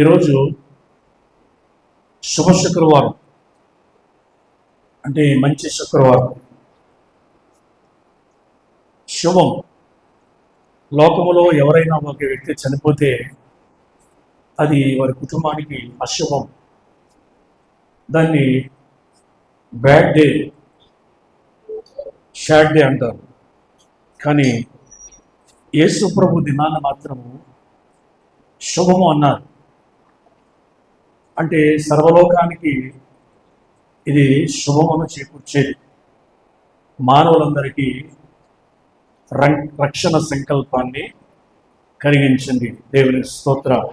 ఈరోజు శుభ శుక్రవారం, అంటే మంచి శుక్రవారం. శుభం. లోకములో ఎవరైనా ఒక వ్యక్తి చనిపోతే అది వారి కుటుంబానికి అశుభం. దాన్ని బ్యాడ్ డే, షాడ్ డే అంటారు. కానీ యేసు ప్రభు దినాన్ని మాత్రము శుభము అన్నారు. అంటే సర్వలోకానికి ఇది శుభమును చేకూర్చేది. మానవులందరికీ రక్షణ సంకల్పాన్ని కలిగించింది. దేవుని స్తోత్రం.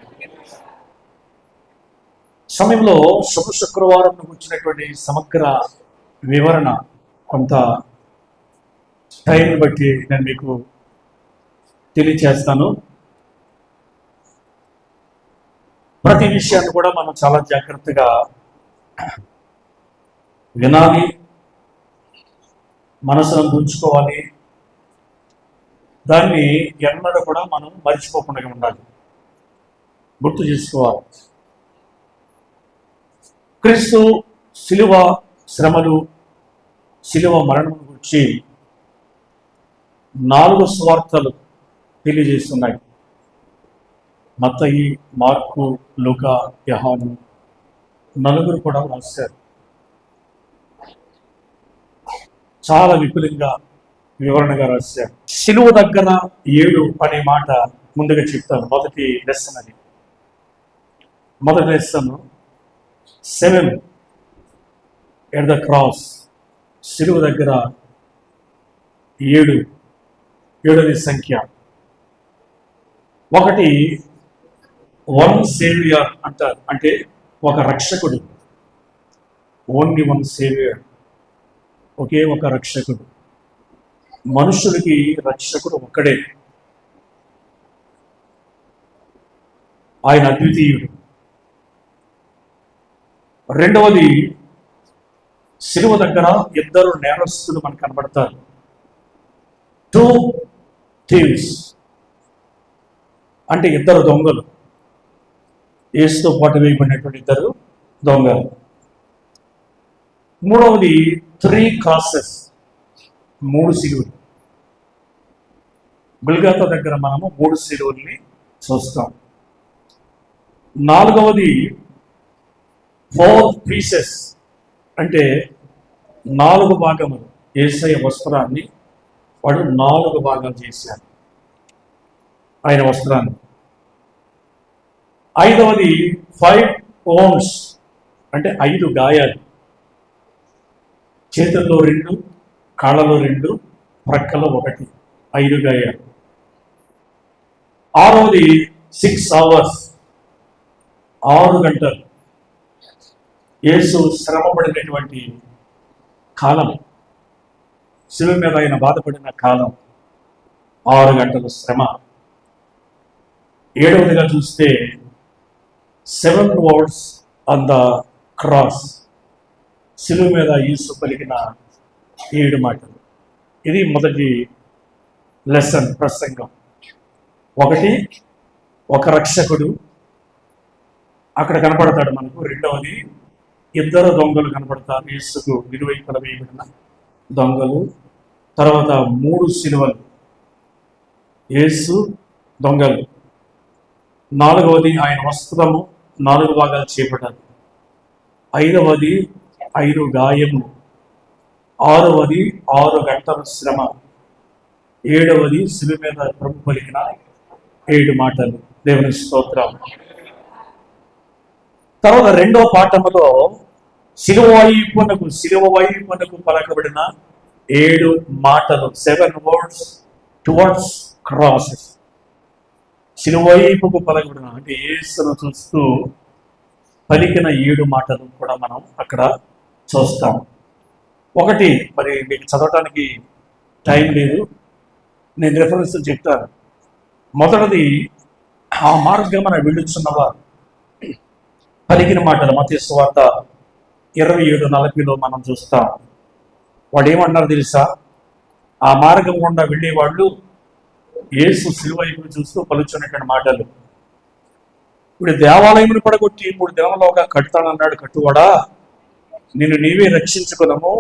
సమయంలో శుభ శుక్రవారం వచ్చినటువంటి సమగ్ర వివరణ కొంత టైం బట్టి నేను మీకు తెలియచేస్తాను. ప్రతి విషయాన్ని కూడా మనం చాలా జాగ్రత్తగా వినాలి, మనసును ఉంచుకోవాలి. దాన్ని ఎన్నడూ కూడా మనం మర్చిపోకుండా ఉండాలి, గుర్తు చేసుకోవాలి. క్రీస్తు శిలువ శ్రమలు, శిలువ మరణం గురించి 4 సువార్తలు తెలియజేస్తున్నాయి. మత్తయి, మార్కు, లూకా, యోహాను 4 కూడా రాశారు. చాలా విపులంగా వివరణగా రాశారు. శిలువ దగ్గర 7 అనే మాట ముందుగా చెప్తాను. మొదటి లెసన్ అది. మొదటి లెసన్ 7 ఎట్ ద క్రాస్. శిలువ దగ్గర 7 సంఖ్య. ఒకటి వన్ సేవియర్ అంటారు, అంటే ఒక రక్షకుడు. ఓన్లీ వన్ సేవియర్, ఒకే ఒక రక్షకుడు. మనుషులకి రక్షకుడు ఒక్కడే, ఆయన అద్వితీయుడు. రెండవది, శిలువ దగ్గర 2 నేరస్తులు మనకు కనబడతారు. 2 థీవ్స్, అంటే 2 దొంగలు. యేసుతో పాటు వేయబడినటువంటి 2 దొంగలు. మూడవది 3 క్రాసెస్, 3 సిలువలు. గొల్గొతా దగ్గర మనము 3 సిలువల్ని చూస్తాం. నాలుగవది 4 పీసెస్, అంటే 4 భాగములు. యేసయ్య వస్త్రాన్ని వాడు 4 భాగాలు చేశాడు, ఆయన వస్త్రాన్ని. ఐదవది 5 wounds, అంటే 5 గాయాలు. చేతుల్లో 2, కాళ్ళలో 2, ప్రక్కలో 1, 5 గాయాలు. ఆరవది 6 hours, 6 గంటలు. యేసు శ్రమపడినటువంటి కాలం, శిలువ మీద ఆయన బాధపడిన కాలం 6 గంటల శ్రమ. ఏడవదిగా చూస్తే 7 words ఆన్ ద క్రాస్. శిలువ మీద యేసు పలికిన 7 మాటలు. ఇది మొదటి లెసన్, ప్రసంగం. ఒకటి, ఒక రక్షకుడు అక్కడ కనపడతాడు మనకు. రెండవది 2 దొంగలు కనపడతారు, యేసుకు ఇరువైపుల వేయబడిన దొంగలు. తర్వాత 3 సిలువలు, యేసు, దొంగలు. నాలుగవది ఆయన వస్త్రము 4 భాగాలు చేపట్టాలి. ఐదవది 5 గాయములు. ఆరవది 6 గంటల శ్రమ. ఏడవది శిలువ మీద ప్రభు పలికిన 7 మాటలు. దేవుని స్తోత్రం. తర్వాత 2వ పాఠములో శిలువ వైపునకు పలకబడిన 7 మాటలు. 7 words టువర్డ్స్ క్రాసెస్. శిలువ వైపుకు పలకబడిన, అంటే యేసును చూస్తూ పలికిన 7 మాటలు కూడా మనం అక్కడ చూస్తాం. ఒకటి, మరి మీకు చదవటానికి టైం లేదు, నేను రెఫరెన్స్ చెప్తాను. మొదటిది, ఆ మార్గమున వెళ్ళుచున్నవారు పలికిన మాటలు. మత్తయి సువార్త 27:40 మనం చూస్తాం. వాడు ఏమన్నారు తెలుసా? ఆ మార్గం గుండా వెళ్ళేవాళ్ళు యేసు శిలువ వైపు చూస్తూ పలుచున్నటువంటి మాటలు. ఇప్పుడు దేవాలయమును పడగొట్టి 3 దినములోగా కడతానన్నాడు కట్టువాడా, నిన్ను నీవే రక్షించుకునము,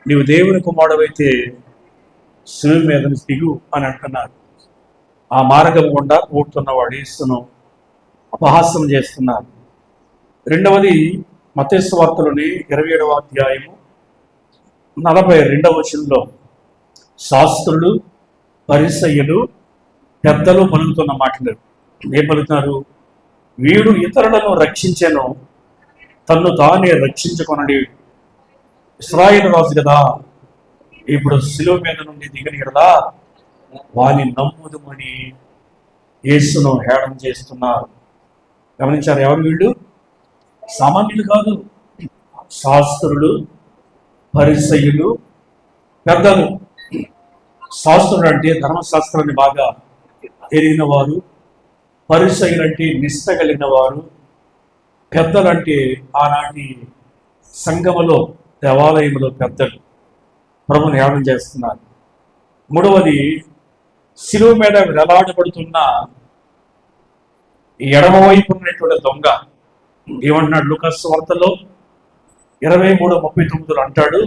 నీవు దేవుని కుమారుడవైతే శిలువ మీద నుంచి దిగు అని అంటున్నారు. ఆ మార్గం గుండా కూడుతున్నవాడు యేసును అపహాస్యం చేస్తున్నారు. రెండవది మత్తయి సువార్తలోని 27వ అధ్యాయము 42వ వచనంలో శాస్త్రులు, పరిసయ్యులు, పెద్దలు పలుకుతున్న మాటలు ఏం పలుకుతున్నారు? వీడు ఇతరులను రక్షించెను, తన్ను తానే రక్షించుకొనడి. ఇశ్రాయేలు రాజు కదా, ఇప్పుడు శిలువ మీద నుండి దిగని కదా వాని నమ్ముదుమని యేసును హేళన చేస్తున్నారు. గమనించారు? ఎవరు వీళ్ళు? సామాన్యులు కాదు, శాస్త్రులు, పరిసయ్యులు, పెద్దలు. శాస్త్రులు అంటే ధర్మశాస్త్రాన్ని బాగా ఎరిగిన వారు, పరిసయ్యులు అంటే నిష్ట కలిగిన వారు, పెద్దలంటే ఆనాటి సంఘములో దేవాలయంలో పెద్దలు ప్రభుని హేళన చేస్తున్నారు. మూడవది, శిలువ మీద వేలాడబడుతున్న ఎడమవైపు ఉన్నటువంటి దొంగ ఏమంటున్నాడు? లూకాసు వార్తలో 23:39 అంటాడు,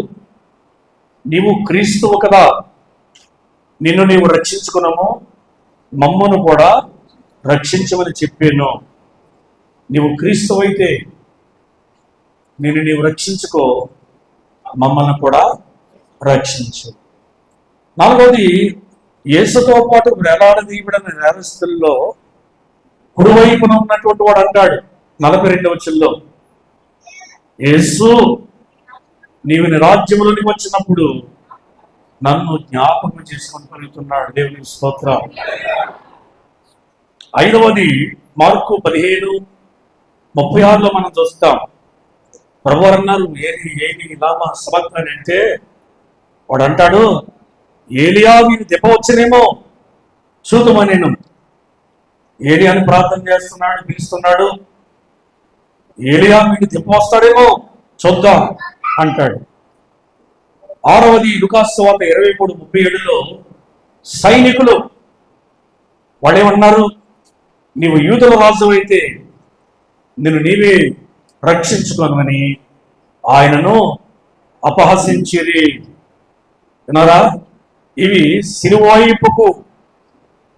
నీవు క్రీస్తువు కదా, నిన్ను నీవు రక్షించుకున్నాము, మమ్మను కూడా రక్షించమని చెప్పాను. నీవు క్రీస్తువు అయితే నిన్ను నీవు రక్షించుకో, మమ్మల్ని కూడా రక్షించు. నాలుగవది, యేసుతో పాటు వేలాడదీయబడిన నేరస్తుల్లో కుడివైపున ఉన్నటువంటి వాడు అంటాడు 42వ వచనంలో, యేసు నీవు నీ రాజ్యములోనికి వచ్చినప్పుడు నన్ను జ్ఞాపకం చేసుకొని పలుకుతున్నాడు. దేవునికి స్తోత్రం. ఐదవది, మార్కు 15:36 మనం చూస్తాం. ప్రభువారు అన్నారు, ఏలి లామా సబక్తాని అంటే వాడు అంటాడు, ఏలియా వీని దెబ్బ వచ్చనేమో చూద్దామనేను. ఏలియాని ప్రార్థన చేస్తున్నాడు, పిలుస్తున్నాడు, ఏలియా వీడిని దెబ్బ వస్తాడేమో చూద్దాం అంటాడు. ఆరవది, లూకాసు వార్త 23:37లో సైనికులు వాడేమన్నారు? నీవు యూదుల రాజు అయితే నిన్ను నీవే రక్షించుకోనని ఆయనను అపహసించిరి. విన్నారా? ఇవి శిలువైపుకు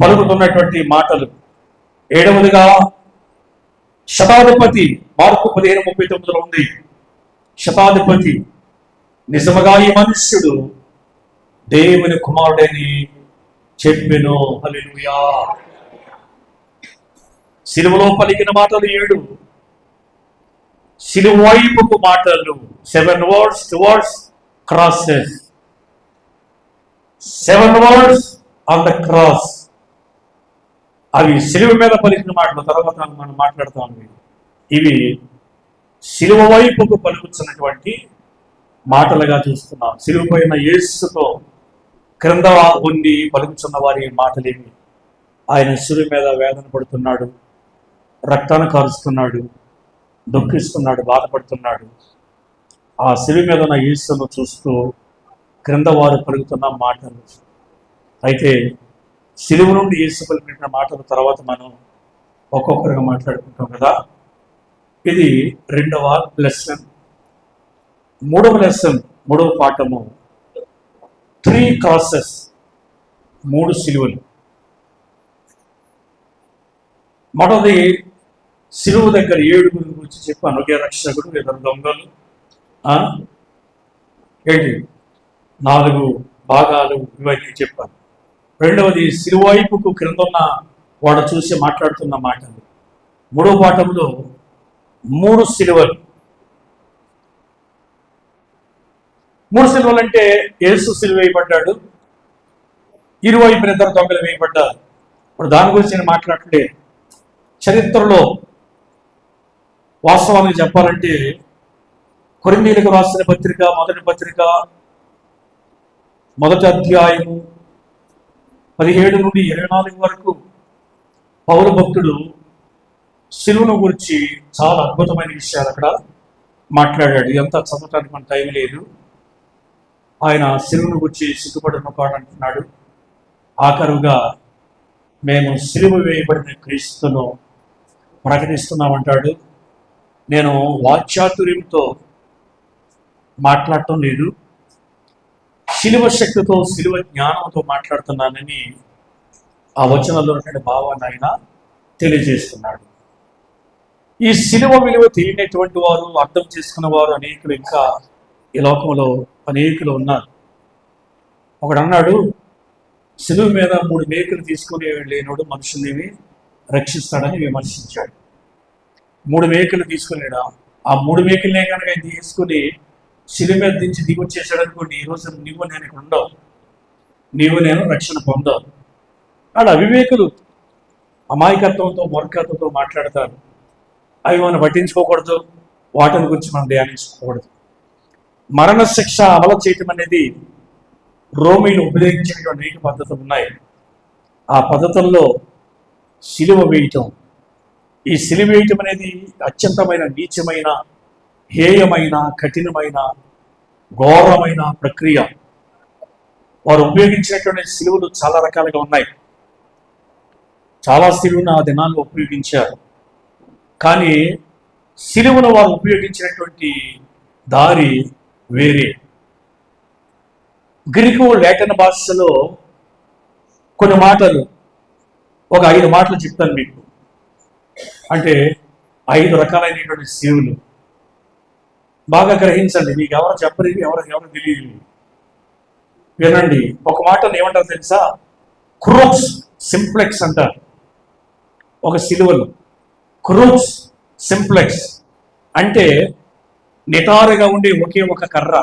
పలుకుతున్నటువంటి మాటలు. ఏడవదిగా, శతాధిపతి మార్కు 15:39 ఉంది. శతాధిపతి నిజముగా ఈ మనుష్యుడు దేవుని కుమారుడని చెప్పెను. హల్లెలూయా. శిలువలో పలికిన మాటలు 7, శిలువైపుకు మాటలు 7 words towards crosses, 7 words on the cross. అవి శిలువ మీద పలికిన మాటలు. తర్వాత మనం మాట్లాడతాం. ఇవి శిలువ వైపుకు పలుకుతున్నటువంటి మాటలుగా చూస్తున్నాం. శిలువ పైన యేసుతో క్రింద ఉండి పలుకుతున్న వారి మాటలేమి? ఆయన శిలువ మీద వేదన పడుతున్నాడు, రక్తాన్ని కారుస్తున్నాడు, దుఃఖిస్తున్నాడు, బాధపడుతున్నాడు. ఆ శిలువ మీద ఉన్న యేసును చూస్తూ క్రింద వారు పలుకుతున్న మాటలు. అయితే శిలువ నుండి యేసు పలికిన మాటల తర్వాత మనం ఒక్కొక్కరుగా మాట్లాడుకుంటాం కదా. ఇది 2వ లెసన్. 3వ లెసన్, 3వ పాఠము 3 crosses, 3 శిలువలు. మొదటి శిలువ దగ్గర 7 గురించి చెప్పాను. ఒకే రక్షకుడు, 2 దొంగలు, ఏంటి 4 భాగాలు, ఇవన్నీ చెప్పాను. రెండవది, శిలువైపుకు క్రిందున్న వాడు చూసి మాట్లాడుతున్న మాటలు. 3వ పాఠంలో 3 శిలువలు. 3 శిలువలు అంటే యేసు శిలువ వేయబడ్డాడు, ఇరువైపున 2 దొంగలు వేయబడ్డారు. ఇప్పుడు దాని గురించి నేను మాట్లాడలే. చరిత్రలో వాస్తవానికి చెప్పాలంటే కొరింథీయులకు రాసిన పత్రిక, మొదటి పత్రిక, మొదటి అధ్యాయము 17 నుండి 24 వరకు పౌలు భక్తుడు శిలువను గురించి చాలా అద్భుతమైన విషయాలు అక్కడ మాట్లాడాడు. ఇదంతా చదవటానికి మన టైం లేదు. ఆయన శిలువను గురించి సిగ్గుపడిన పాడు అంటున్నాడు. ఆఖరుగా మేము శిలువ వేయబడిన క్రీస్తును ప్రకటిస్తున్నామంటాడు. నేను వాక్చాతుర్యంతో మాట్లాడటం లేదు, శిలువ శక్తితో శిలువ జ్ఞానంతో మాట్లాడుతున్నానని ఆ వచనంలో ఉన్నటువంటి భావాన్ని ఆయన తెలియజేస్తున్నాడు. ఈ శిలువ విలువ తెలియనటువంటి వారు, అర్థం చేసుకున్న వారు అనేకులు ఇంకా ఈ లోకంలో అనేకులు ఉన్నారు. ఒకడు అన్నాడు, శిలువ మీద 3 మేకులు తీసుకుని లేనోడు మనుషుల్ని రక్షిస్తాడని విమర్శించాడు. 3 మేకులు తీసుకునేడా, ఆ 3 మేకులనే కనుక ఆయన తీసుకుని శిలువ మీద దించి దిగొచ్చేసాడు అనుకోండి, ఈరోజు నువ్వు నేను ఇక్కడ ఉండవు, నీవు నేను రక్షణ పొందవు. ఆడ అవివేకులు అమాయకత్వంతో మూర్ఖత్వంతో మాట్లాడతారు. అవి మనం పట్టించుకోకూడదు, వాటిని గురించి మనం ధ్యానించుకోకూడదు. మరణ శిక్ష అమలు చేయటం అనేది రోమీలు ఉపయోగించినటువంటి అనేక పద్ధతులు ఉన్నాయి. ఆ పద్ధతుల్లో శిలువ వేయటం, ఈ శిలువ వేయటం అనేది అత్యంతమైన నీచమైన, హేయమైన, కఠినమైన, ఘోరమైన ప్రక్రియ. వారు ఉపయోగించినటువంటి శిలువలు చాలా రకాలుగా ఉన్నాయి. చాలా శిలువను ఆ దినాల్లో ఉపయోగించారు. కానీ శిలువను వారు ఉపయోగించినటువంటి దారి వేరే. గ్రీకు లాటిన్ భాషలో కొన్ని మాటలు, ఒక 5 మాటలు చెప్తాను మీకు. అంటే 5 రకాలైనటువంటి శిలువలు బాగా గ్రహించండి. మీకు ఎవరు చెప్పరు, ఎవరు తెలియదు. వినండి. ఒక మాటను ఏమంటారు తెలుసా? క్రూక్స్ సింప్లెక్స్ అంటారు. ఒక శిలువలు క్రూక్స్ సింప్లెక్స్ అంటే నిటారుగా ఉండే ఒకే ఒక కర్ర,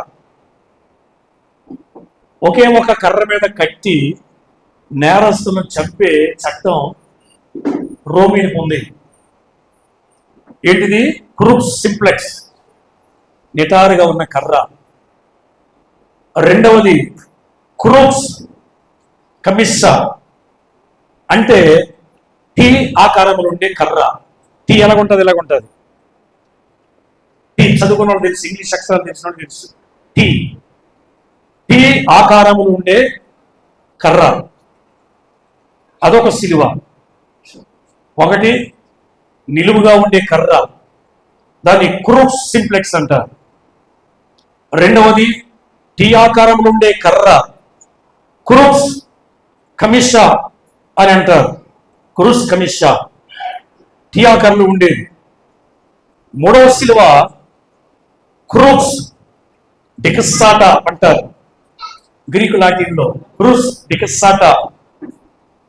ఒకే ఒక కర్ర మీద కట్టి నేరస్తులను చంపే చట్టం రోమీలకు ఉంది. ఏంటిది? క్రూక్స్ సింప్లెక్స్, నిటారుగా ఉన్న కర్ర. రెండవది క్రూక్స్ కమిస్సా అంటే టీ ఆకారంలో ఉండే కర్ర. టీ ఎలాగుంటుంది? ఇలాగుంటుంది. టీ చదువుకున్న వాళ్ళు తెలుసు, ఇంగ్లీష్ అక్షరాలు తెలిసిన వాళ్ళు తెలుసు. టీ ఆకారంలో ఉండే కర్ర, అదొక శిలువ. ఒకటి నిలువుగా ఉండే కర్ర, దాన్ని క్రూక్స్ సింప్లెక్స్ అంటారు. రెండవది టీ ఆకారంలో ఉండే కర్ర, క్రూక్స్ కమిషా అని అంటారు. క్రూక్స్ కమిషా టీ ఆకారంలో ఉండేది. మూడవ శిలువ క్రూక్స్ డికస్సాటా అంటారు. గ్రీకు లాటిన్లో క్రూక్స్ డికస్సాటా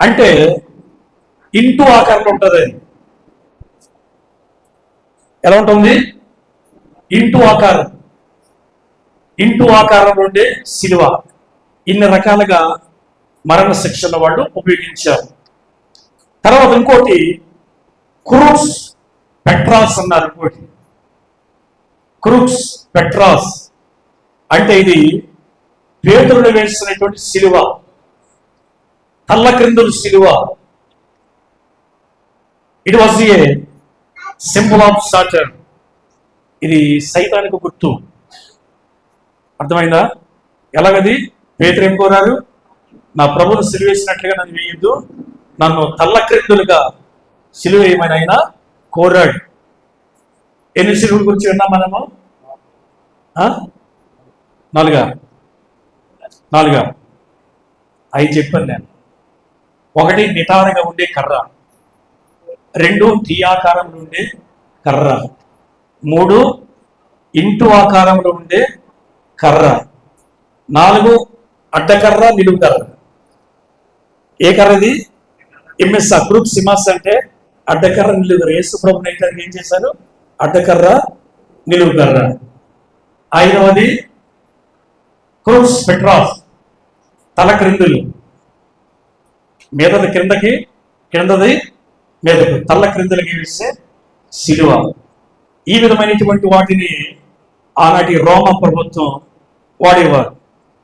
అంటే ఇంటూ ఆకారంలో ఉంటుంది. అది ఎలా ఉంటుంది? ఇంటూ ఆకారంలో ఉండే శిలువ. ఇన్ని రకాలుగా మరణ శిక్షణ వాళ్ళు ఉపయోగించారు. తర్వాత ఇంకోటి క్రూక్స్ పెట్రాస్ అన్నారు. ఇంకోటి క్రూక్స్ పెట్రాస్ అంటే ఇది పేతురులు వేసినటువంటి శిలువ, తల్ల క్రిందులు శిలువ. It was a symbol of Saturn. ఇది సైతానికి గుర్తు. అర్థమైందా? ఎలాగది? పేతురు ఏం కోరారు? నా ప్రభువును సిలువేసినట్లుగా నన్ను వేయద్దు, నన్ను తల్ల క్రిందులుగా సిలువ వేయమని ఆయన కోరాడు. ఎన్ని సిలువుల గురించి విన్నాం మనము? 4 అవి చెప్పాను నేను. 1 నిటారుగా ఉండే కర్ర, 2 టీ ఆకారంలో ఉండే కర్ర, 3 ఇంటు ఆకారంలో ఉండే కర్ర, 4 అడ్డకర్ర, నిలువు కర్ర. ఏ కర్రది? ఇమ్మెస్సా. క్రూక్స్ సిమాస్ అంటే అడ్డకర్ర, నిలువు కర్ర. యేసు ప్రభువుని అయితే ఏం చేశారు? అడ్డకర్ర, నిలువు కర్ర. 5వది క్రూక్స్ పెట్రాస్, తల క్రిందులు, మీదది కిందకి, కిందది మీదకు, తల్ల క్రిందులకి వేసే శిలువ. ఈ విధమైనటువంటి వాటిని ఆనాటి రోమ ప్రభుత్వం వాడేవారు.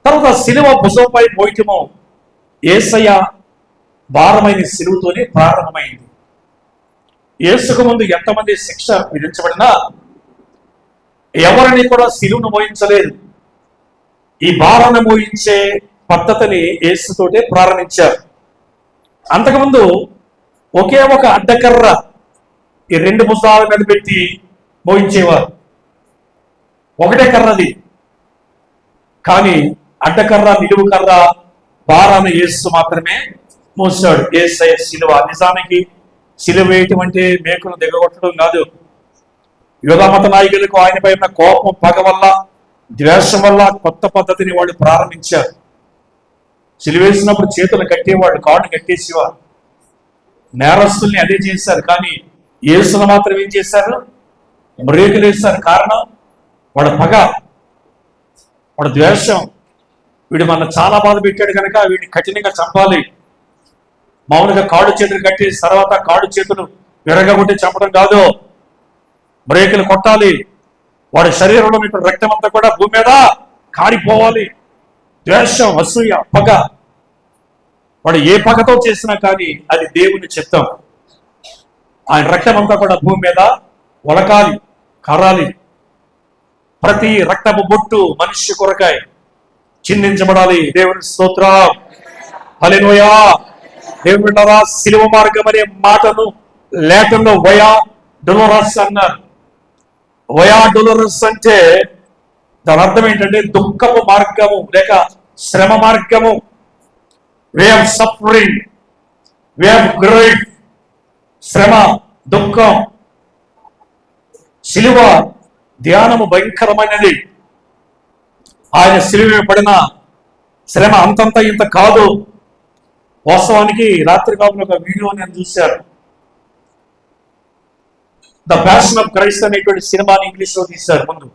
తర్వాత శిలువ భుజంపై మోయటము యేసయ్య భారమైన శిలువతోనే ప్రారంభమైంది. యేసుకు ముందు ఎంతమంది శిక్ష విధించబడినా ఎవరిని కూడా శిలువను మోయించలేదు. ఈ భారాన్ని మోయించే పద్ధతిని యేసుతోటే ప్రారంభించారు. అంతకుముందు ఒకే ఒక అడ్డకర్ర ఈ రెండు పుస్తకాల మీద పెట్టి మోయించేవారు. ఒకటే కర్రది, కానీ అడ్డకర్ర నిలువు కర్ర భారాన యేసు మాత్రమే మోసాడు. యేసయ్య శిలువ. నిజానికి శిలువ వేయటం అంటే మేకును దిగగొట్టడం కాదు. యూదామత నాయకులకు ఆయనపై ఉన్న కోపం, పగ వల్ల, ద్వేషం వల్ల కొత్త పద్ధతిని వాళ్ళు ప్రారంభించారు. సిలువేసినప్పుడు చేతులు కట్టేవాళ్ళు, కాళ్ళు కట్టేసేవారు. నేరస్తుల్ని అదే చేశారు. కానీ యేసును మాత్రం ఏం చేశారు? బ్రేకులు వేశారు. కారణం వాడు పగ, వాడు ద్వేషం. వీడు మన చాలా బాధ పెట్టాడు కనుక వీడిని కఠినంగా చంపాలి. మామూలుగా కాళ్ళు చేతులు కట్టేసి తర్వాత కాళ్ళు చేతులు విరగొట్టి చంపడం కాదు, బ్రేకులు కొట్టాలి. వాడి శరీరంలో మీకు రక్తం అంతా కూడా భూమి మీద కారిపోవాలి. ద్వేషం, అసూయ, పగ, వాడు ఏ పగతో చేసినా కానీ అది దేవుని చిత్తం. ఆయన రక్తం అంతా కూడా భూమి మీద ఒలకాలి, కారాలి. ప్రతి రక్తపు బొట్టు మనిషి కొరకాయ చిందించబడాలి. దేవుని స్తోత్రం, హల్లెలూయా. దేవుని శిలువ మార్గం అనే మాటను లేఖంలో వయా డొలరస్ అన్నారు. వయా డొలరస్ అంటే దాని అర్థం ఏంటంటే దుఃఖపు మార్గము లేక శ్రమ మార్గము. Way of suffering, way of grief. శ్రమ, దుఃఖం. శిలువ ధ్యానము భయంకరమైనది. ఆయన శిలువ పడిన శ్రమ అంతంత ఇంత కాదు. వాస్తవానికి రాత్రి కాపులో ఒక వీడియో నేను చూశాను. ద ప్యాషన్ ఆఫ్ క్రైస్ట్ అనేటువంటి సినిమాని ఇంగ్లీష్లో తీశారు ముందు.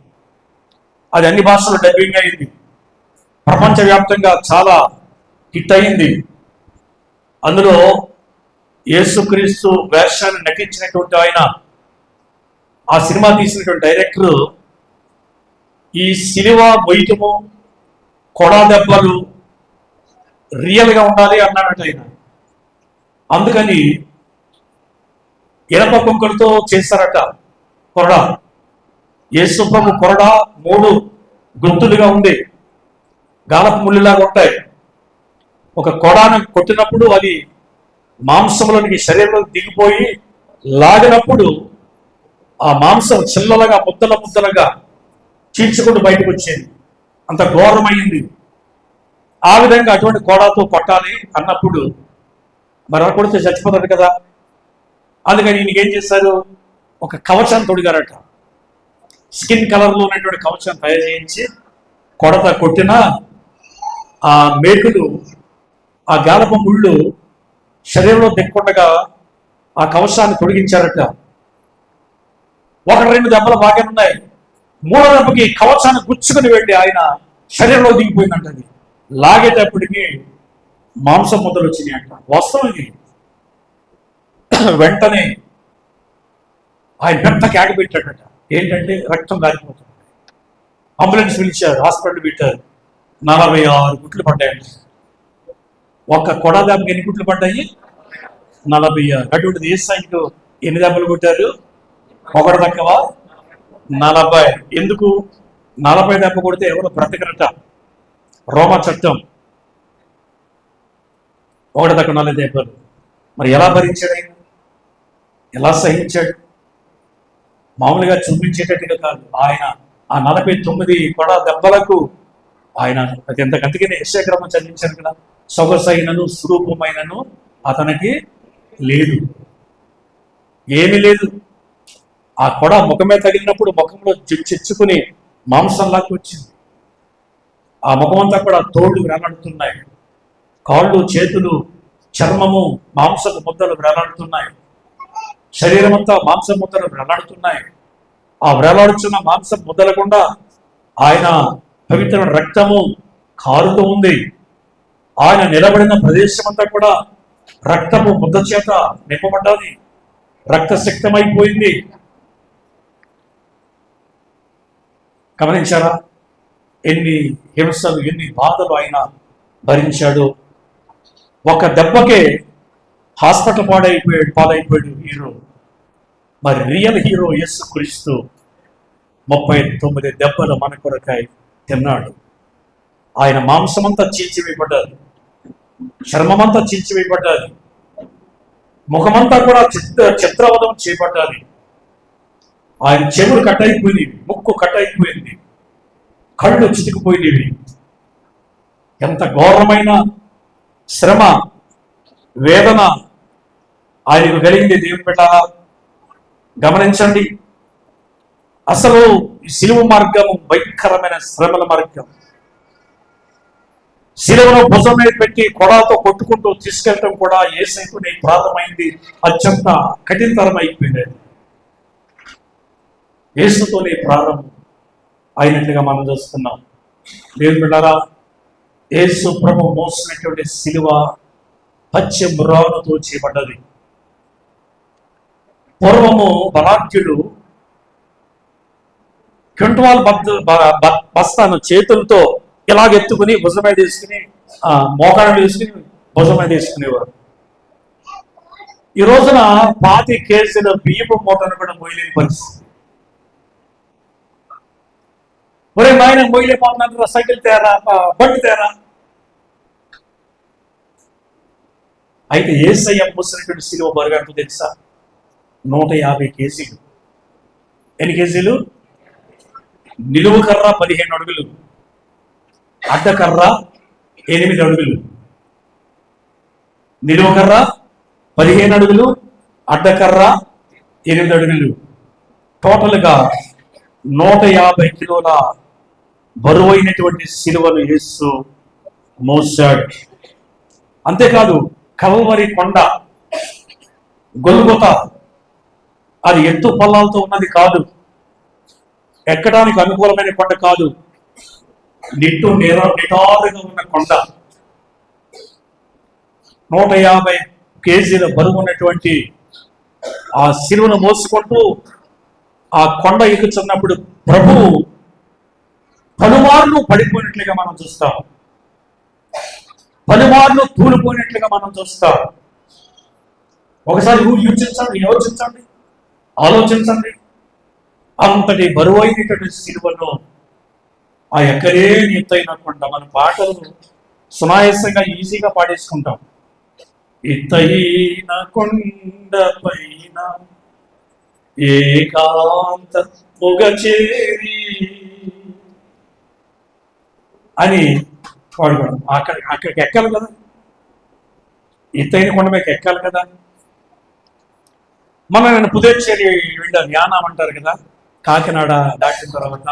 అది అన్ని భాషల్లో డబ్బింగ్ అయింది. ప్రపంచవ్యాప్తంగా చాలా హిట్ అయింది. అందులో యేసుక్రీస్తు వేషాన్ని నటించినటువంటి ఆయన, ఆ సినిమా తీసినటువంటి డైరెక్టర్ ఈ సినిమ మొయ్యటము, కొడా దెబ్బలు రియల్గా ఉండాలి అన్నాడట ఆయన. అందుకని ఇనప కుంకులతో చేశారట కొరడా. యేసు ప్రభు కొరడా 3 గుర్తులుగా ఉంది, గాలపు ముళ్ళులాగా ఉంటాయి. ఒక కొడాను కొట్టినప్పుడు అది మాంసంలోనికి శరీరంలో దిగిపోయి లాగినప్పుడు ఆ మాంసం చిల్లలుగా ముద్దల ముద్దలుగా చీల్చుకుంటూ బయటకు వచ్చేది. అంత ఘోరమైంది. ఆ విధంగా అటువంటి కోడాతో కొట్టాలి అన్నప్పుడు మరి అలా కొడితే చచ్చిపోతాడు కదా. అందుకని ఈయనకేం చేశారు? ఒక కవచాన్ని తొడిగారట. స్కిన్ కలర్లో ఉన్నటువంటి కవచాన్ని తయారు చేయించి కొడత కొట్టిన ఆ మేకులు, ఆ గాలప ముళ్ళు శరీరంలో దిక్కుండగా ఆ కవచాన్ని తొడిగించారట. 1-2 దెబ్బలు బాగానే ఉన్నాయి. 3వ దెబ్బకి కవచాన్ని గుచ్చుకుని వెళ్ళి ఆయన శరీరంలో దిగిపోయిందంట. అది లాగేటప్పటికి మాంసం ముద్దలు వచ్చినాయి అంట. వాస్తవం ఇది. వెంటనే ఆయన పెద్ద కేక పెట్టాడట. ఏంటంటే రక్తం గారిపోతుంది. అంబులెన్స్ పిలిచారు, హాస్పిటల్ పెట్టారు. 46 గుట్లు పడ్డాయంట. ఒక్క కొడా దెబ్బకి ఎన్ని గుట్లు పడ్డాయి? 46. అటువంటిది యేసయ్యకు ఎన్ని దెబ్బలు కొట్టారు? 1 తక్కువ 40. ఎందుకు? 40 దెబ్బ కొడితే ఎవరు బ్రతకరట. రోమా చట్టం. 1 తక్కువ 40 దెబ్బలు. మరి ఎలా భరించాడు ఆయన? ఎలా సహించాడు? మామూలుగా చూపించేటట్టుగా కాదు. ఆయన ఆ 49 కొడా దెబ్బలకు ఆయన ఎంతకంతకనే యెషయా చదివించారు కదా. సొగసైనను స్వరూపమైనను అతనికి లేదు, ఏమీ లేదు. ఆ కొడ ముఖమే తగిలినప్పుడు ముఖంలో చెచ్చుకుని మాంసంలాగా వచ్చింది. ఆ ముఖమంతా కూడా తోళ్లు వేలాడుతున్నాయి. కాళ్ళు, చేతులు, చర్మము, మాంసపు ముద్దలు వేలాడుతున్నాయి. శరీరం అంతా మాంసం ముద్దలు వేలాడుతున్నాయి. ఆ వేలాడుచున్న మాంసం ముద్దలకుండా ఆయన పవిత్ర రక్తము కారుతూ ఉంది. ఆయన నిలబడిన ప్రదేశం అంతా కూడా రక్తపు ముద్ద చేత నింపబడ్డది. రక్తశక్తమైపోయింది. గమనించారా? ఎన్ని హింసలు, ఎన్ని బాధలు ఆయన భరించాడు. ఒక దెబ్బకే హాస్పిటల్ పాలైపోయాడు హీరో. మరి రియల్ హీరో యేసుక్రీస్తు 39 దెబ్బలు మన కొరకై తిన్నాడు. ఆయన మాంసమంతా చీల్చివేయబడ్డాడు, చర్మమంతా చీల్చివేయబడ్డాడు. ముఖమంతా కూడా చిత్రవదం చేపట్టాలి. ఆయన చెవులు కట్ అయిపోయినవి, ముక్కు కట్ అయిపోయింది, కళ్ళు చితికిపోయినవి. ఎంత ఘోరమైన శ్రమ, వేదన ఆయనకు కలిగింది. దేవుని బిడ్డలారా గమనించండి. అసలు ఈ సిలువ మార్గము భయంకరమైన శ్రమల మార్గం. సిలువను భుజం మీద పెట్టి కొడాతో కొట్టుకుంటూ తీసుకెళ్ళటం కూడా యేసుతోనే ప్రారంభమైంది. అత్యంత కఠినతరం అయిపోయింది. యేసుతోనే ప్రారంభం అయినట్లుగా మనం చూస్తున్నాం. దేవుని బిడ్డలారా యేసు ప్రభు మోసినటువంటి సిలువ పచ్చి మ్రానుతో చేయబడ్డది. పూర్వము బలాఢ్యుడు క్వింటాల్ బస్తాను చేతులతో ఇలాగెత్తుకుని భుజం మీద వేసుకుని, మోకాళ్ళు వేసుకుని భుజం మీద వేసుకునేవారు. ఈ రోజున 5 కేజీల బియ్యపు మూటను కూడా మోయలేని పరిస్థితి. ఒరే నాయన మోయలేకపోతున్నారు, సైకిల్ తేరా, బండి తేరా. అయితే యేసయ్య మోసినటువంటి సిలువ బరువు ఎంతో తెలుసా? 150 కేజీలు. ఎన్ని కేజీలు? నిలువు కర్ర 15 అడుగులు, అడ్డకర్ర 8 అడుగులు. నిలువు కర్ర 15 అడుగులు, అడ్డకర్ర 8 అడుగులు. టోటల్గా 150 కిలోల బరువైనటువంటి సిలువను యేసు మోసాడు. అంతేకాదు కల్వరి కొండ, గొల్గొతా, అది ఎత్తు పల్లాలతో ఉన్నది కాదు, ఎక్కడానికి అనుకూలమైన కొండ కాదు, నిటారుగా ఉన్న కొండ. 150 కేజీల బరువు ఉన్నటువంటి ఆ సిలువను మోసుకుంటూ ఆ కొండ ఎక్కుతున్నప్పుడు ప్రభువు పలుమార్లు పడిపోయినట్లుగా మనం చూస్తాం, పలుమార్లు తూలిపోయినట్లుగా మనం చూస్తాం. ఒకసారి యోచించండి, ఆలోచించండి. అంతటి బరువైనటువంటి సిలువను ఆ ఎక్కడే ఎత్తైనకుండా మన పాటలు సునాయాసంగా ఈజీగా పాడేసుకుంటాం. ఎత్తైన కొండపైన ఏకాంత పొగచేరి అని పాడుకోవడం. అక్కడికి ఎక్కాలి కదా, ఎత్తైన కొండ మీకు ఎక్కాలి కదా. నేను పుదేచ్చేరి వెళ్ళాను, యానం అంటారు కదా. కాకినాడ దాటిన తర్వాత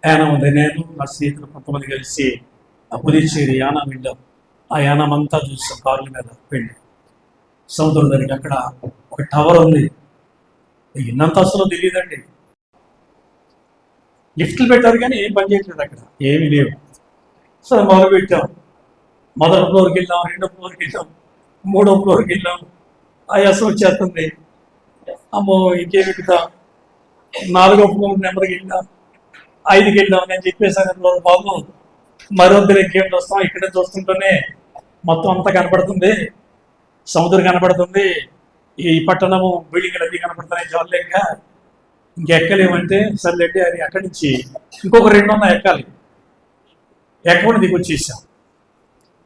యానం ఉంది. నేను నా స్నేహితులు కొంతమంది కలిసి ఆ పుదేచ్చేరి యానం వెళ్ళాం. ఆ యానం అంతా చూసాం కార్ల మీద వెళ్ళి. సముద్రం దగ్గరికి అక్కడ ఒక టవర్ ఉంది. ఎన్నంత అసలు తెలియదండి. లిఫ్ట్లు పెట్టారు కానీ ఏం పని చేయట్లేదు, అక్కడ ఏమీ లేవు. సరే మొదలు పెట్టాం. మొదటి ఫ్లోర్కి వెళ్ళాం, 2వ ఫ్లోర్కి వెళ్ళాం, 3వ ఫ్లోర్కి వెళ్ళాం. ఆయాసం వచ్చేస్తుంది. అమ్మో ఇంకేమి ఎక్కుతాం. 4వ ఫ్లోర్ నెంబర్కి వెళ్ళాం, 5కి వెళ్ళాం. నేను చెప్పేసాను, బాబు మరొద్దరు ఇంకేం చూస్తాం, ఇక్కడే చూస్తుంటేనే మొత్తం అంతా కనపడుతుంది, సముద్రం కనపడుతుంది, ఈ పట్టణము బిల్డింగ్లు అన్నీ కనపడుతున్నాయి, చాలేక ఇంకెక్కలేమంటే సర్లేండి అని అక్కడి నుంచి ఇంకొక 2 ఎక్కాలి. ఎక్కకుండా దిగి వచ్చేసాం.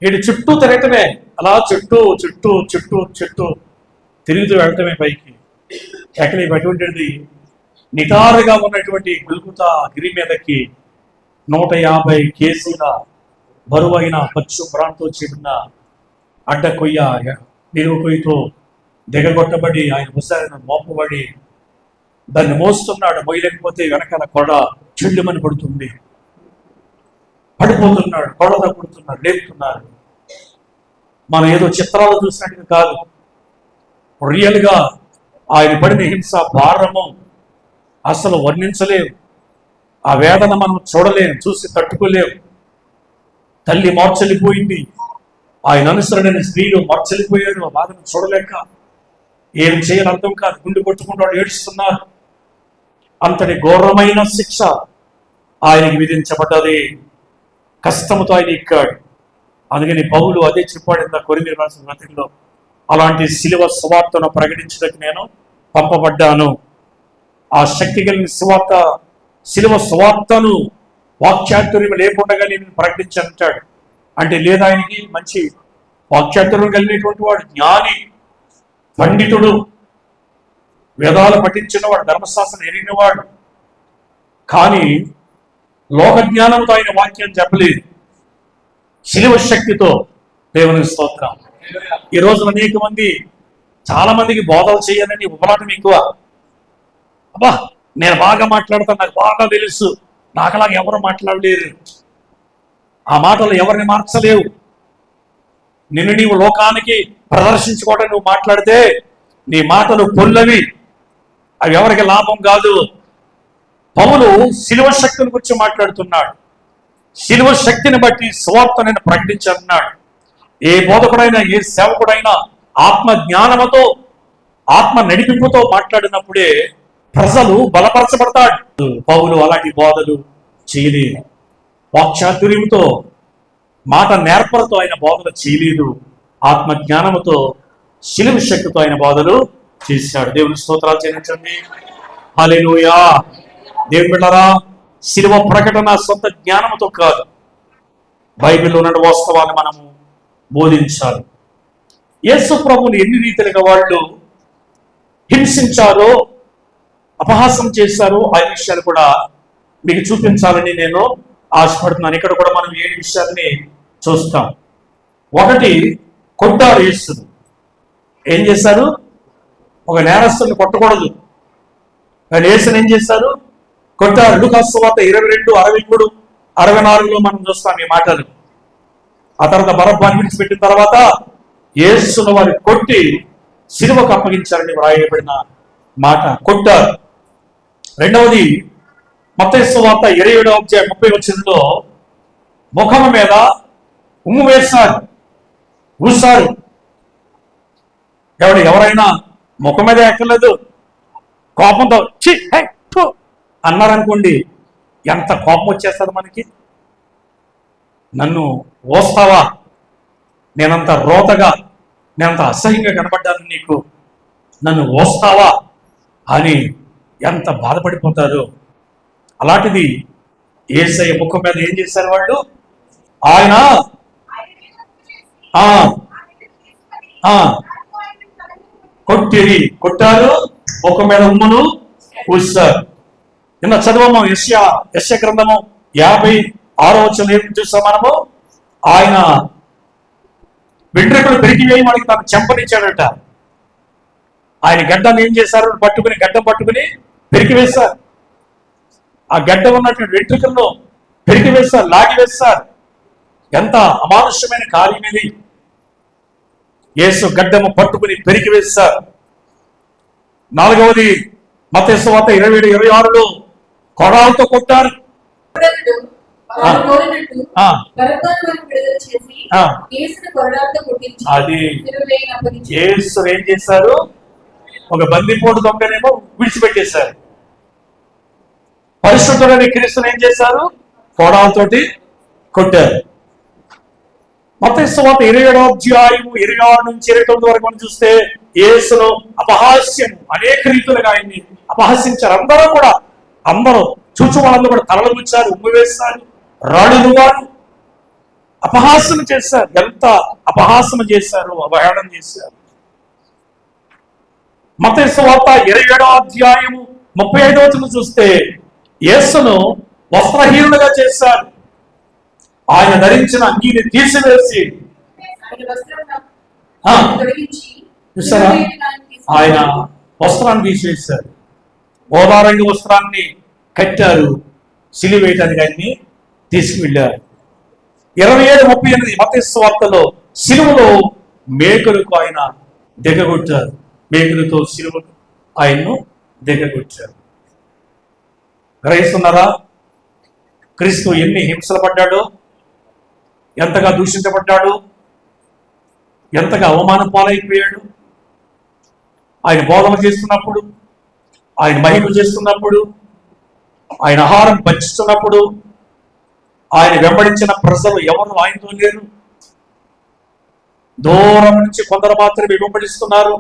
ఇటు చుట్టూ తిరగటమే, అలా చుట్టూ చుట్టూ చుట్టూ చుట్టూ తిరుగుతూ వెళ్ళటమే పైకి. ఎక్కడి అటువంటిది నిటారుగా ఉన్నటువంటి గొల్గొతా గిరి మీదకి 150 కేజీల బరువైన పచ్చు ప్రాంతం చేసిన అడ్డ కొయ్య, నిలువ కొయ్యతో దిగగొట్టబడి ఆయన ముసారిన మోపబడి దాన్ని మోస్తున్నాడు. మొయ్యలేకపోతే వెనకాల కొడ చెల్లుమని పడుతుంది, పడిపోతున్నాడు, కొడత పడుతున్నారు, లేపుతున్నారు. మనం ఏదో చిత్రాలు చూసినట్టుగా కాదు, రియల్గా ఆయన పడిన హింస భారము అసలు వర్ణించలేవు. ఆ వేదన మనం చూడలేము, చూసి తట్టుకోలేము. తల్లి మార్చలిపోయింది, ఆయన అనుసరణని స్త్రీలు మార్చలిపోయారు. ఆ బాధను చూడలేక ఏం చేయాలి అర్థం కాదు, గుండె కొట్టుకుంటూ ఏడుస్తున్నారు. అంతటి ఘోరమైన శిక్ష ఆయనకి విధించబడ్డది. కష్టంతో ఆయన ఎక్కాడు. అందుకని పౌలు అదే చెప్పాడు కొరింథీ రాసిన పత్రికలో, అలాంటి శిలువ సువార్తను ప్రకటించడానికి నేను పంపబడ్డాను. ఆ శక్తి కలిగిన శిలువ సువార్తను వాక్చాతుర్యం లేకుండా నేను పండితుడు, వేదాలు పఠించినవాడు, ధర్మశాస్త్రం ఎరిగినవాడు. కానీ లోక జ్ఞానంతో ఆయన వాక్యం చెప్పలేదు, శిలువ శక్తితో. దేవుని స్తోత్రం. ఈ రోజు అనేక మంది, చాలా మందికి బోధలు చేయాలని ఉపలాటం ఎక్కువ. అబ్బా నేను బాగా మాట్లాడతాను, నాకు బాగా తెలుసు, నాకులాగా ఎవరు మాట్లాడలేరు. ఆ మాటలు ఎవరిని మార్చలేవు. నిన్ను నీవు లోకానికి ప్రదర్శించుకోవడం నువ్వు మాట్లాడితే నీ మాటలు పొల్లవి, అవి ఎవరికి లాభం కాదు. పౌలు శిలువ శక్తిని గురించి మాట్లాడుతున్నాడు. శిలువ శక్తిని బట్టి సువార్త నేను ప్రకటించన్నాడు. ఏ బోధకుడైనా, ఏ సేవకుడైనా ఆత్మ జ్ఞానముతో, ఆత్మ నడిపింపుతో మాట్లాడినప్పుడే ప్రజలు బలపరచబడతాడు. పౌలు అలాంటి బోధలు చేయలేదు. వాక్చాతుర్యంతో, మాట నేర్పలతో ఆయన బోధలు చేయలేదు. ఆత్మ జ్ఞానముతో, శిలువ శక్తితో ఆయన బోధలు చేశాడు. దేవుని స్తోత్రాలు చెల్లించండి. హల్లెలూయా. దేవుని బిడ్డలారా, శిలువ ప్రకటన సొంత జ్ఞానముతో కాదు, బైబిల్లో ఉన్న వాస్తవాన్ని మనము బోధించాలి. యేసు ప్రభువుని ఎన్ని రీతిలుగా వాళ్ళు హింసించారో, అపహాసం చేశారో ఆ విషయాలు కూడా మీకు చూపించాలని నేను ఆశపడుతున్నాను. ఇక్కడ కూడా మనం 7 విషయాలని చూస్తాం. ఒకటి, కొట్టారు యేసును. ఏం చేశారు? ఒక నేరస్తుని కొట్టకూడదు, కానీ యేసుని ఏం చేశారు? కొట్టారు. లూకాసు సువార్త 22, 63, 64లో మనం చూస్తాం ఈ మాటలు. ఆ తర్వాత బరబ్బను విడిచిపెట్టిన తర్వాత యేసును వారు కొట్టి సిలువకు అప్పగించారని వ్రాయబడిన మాట. కొట్టారు. రెండవది, మత్తయి సువార్త 27వ అధ్యాయం 30వ వచనంలో ముఖము మీద ఉమ్ము వేశారు, ఊసారు. ఎవరైనా ముఖం మీద ఎక్కలేదు, కోపంతో ఛీ హై థు అన్నారనుకోండి, ఎంత కోపం వచ్చేస్తుంది మనకి. నన్ను ఓస్తావా, నేనంత రోతగా, నేనంత అసహ్యంగా కనబడ్డాను నీకు, నన్ను ఓస్తావా అని ఎంత బాధపడిపోతారు. అలాంటిది యేసయ్య ముఖం మీద ఏం చేశారు వాళ్ళు? ఆయన కొట్టారు, ముఖం మీద ఉమ్మును పూస్తారు. నిన్న చదవము యెషయా గ్రంథము 56వ వచనం ఏం చూస్తాం మనము? ఆయన వెంట్రుకలు పెరిగివేయి వాడికి తను చెంపనిచ్చాడట. ఆయన గడ్డను ఏం చేశారు? గడ్డం పట్టుకుని పెరికివేశారు. ఆ గడ్డ ఉన్నటువంటి వెంట్రుకలను పెరికివేశారు, లాగివేశారు. ఎంత అమానుష్యమైన కార్యం ఇది. యేసు గడ్డము పట్టుకుని పెరికివేశారు. నాలుగవది, మత్తయి సువార్త 27, 26లో కొడాలతో కొట్టారు. అది యేసు ఏం చేశారు? ఒక బందిపోటు దొంగనేమో విడిచిపెట్టేశారు. పరిశుద్ధుడైన క్రీస్తుని ఏం చేశారు? కొడాలతోటి కొట్టారు. మత్తయి సువార్త 27వ అధ్యాయం 26 నుంచి 29 వరకు మనం చూస్తే యేసును అపహాస్యం అనేక రీతులుగా ఆయన్ని అపహసించారు. అందరూ చూచు వాళ్ళందరూ కూడా తలలు ముచ్చారు, ఉమ్ము వేశారు, రాళ్ళు వారు అపహాసం చేశారు. ఎంత అపహాసం చేశారు, అవహేళన చేశారు. మత్తయి సువార్త 27వ అధ్యాయం 35వ వచనం చూస్తే యేసును వస్త్రహీనులుగా చేశారు. ఆయన ధరించిన అంగీని తీసివేసి చూసారా, ఆయన వస్త్రాన్ని తీసివేశారు. ఓదారంగి వస్త్రాన్ని కట్టారు, సిలువేయటానికి ఆయన్ని తీసుకువెళ్ళారు. 27, 38 మత్తయి సువార్తలో సిలువలో మేకులకు ఆయన దిగగొట్టారు. మేకులతో సిలువకు ఆయన్ను దిగగొట్టారు. గ్రహిస్తున్నారా? క్రీస్తు ఎన్ని హింసలు పడ్డాడో, ఎంతగా దూషించబడ్డాడు, ఎంతగా అవమానం పాలైపోయాడు. ఆయన బోధన చేస్తున్నప్పుడు, ఆయన మహిమ చేస్తున్నప్పుడు, ఆయన ఆహారం పంచుతున్నప్పుడు ఆయన వెంబడించిన ప్రజలు ఎవరు ఆయనతో లేరు. దూరం నుంచి కొందరు మాత్రమే వెంబడిస్తున్నారు.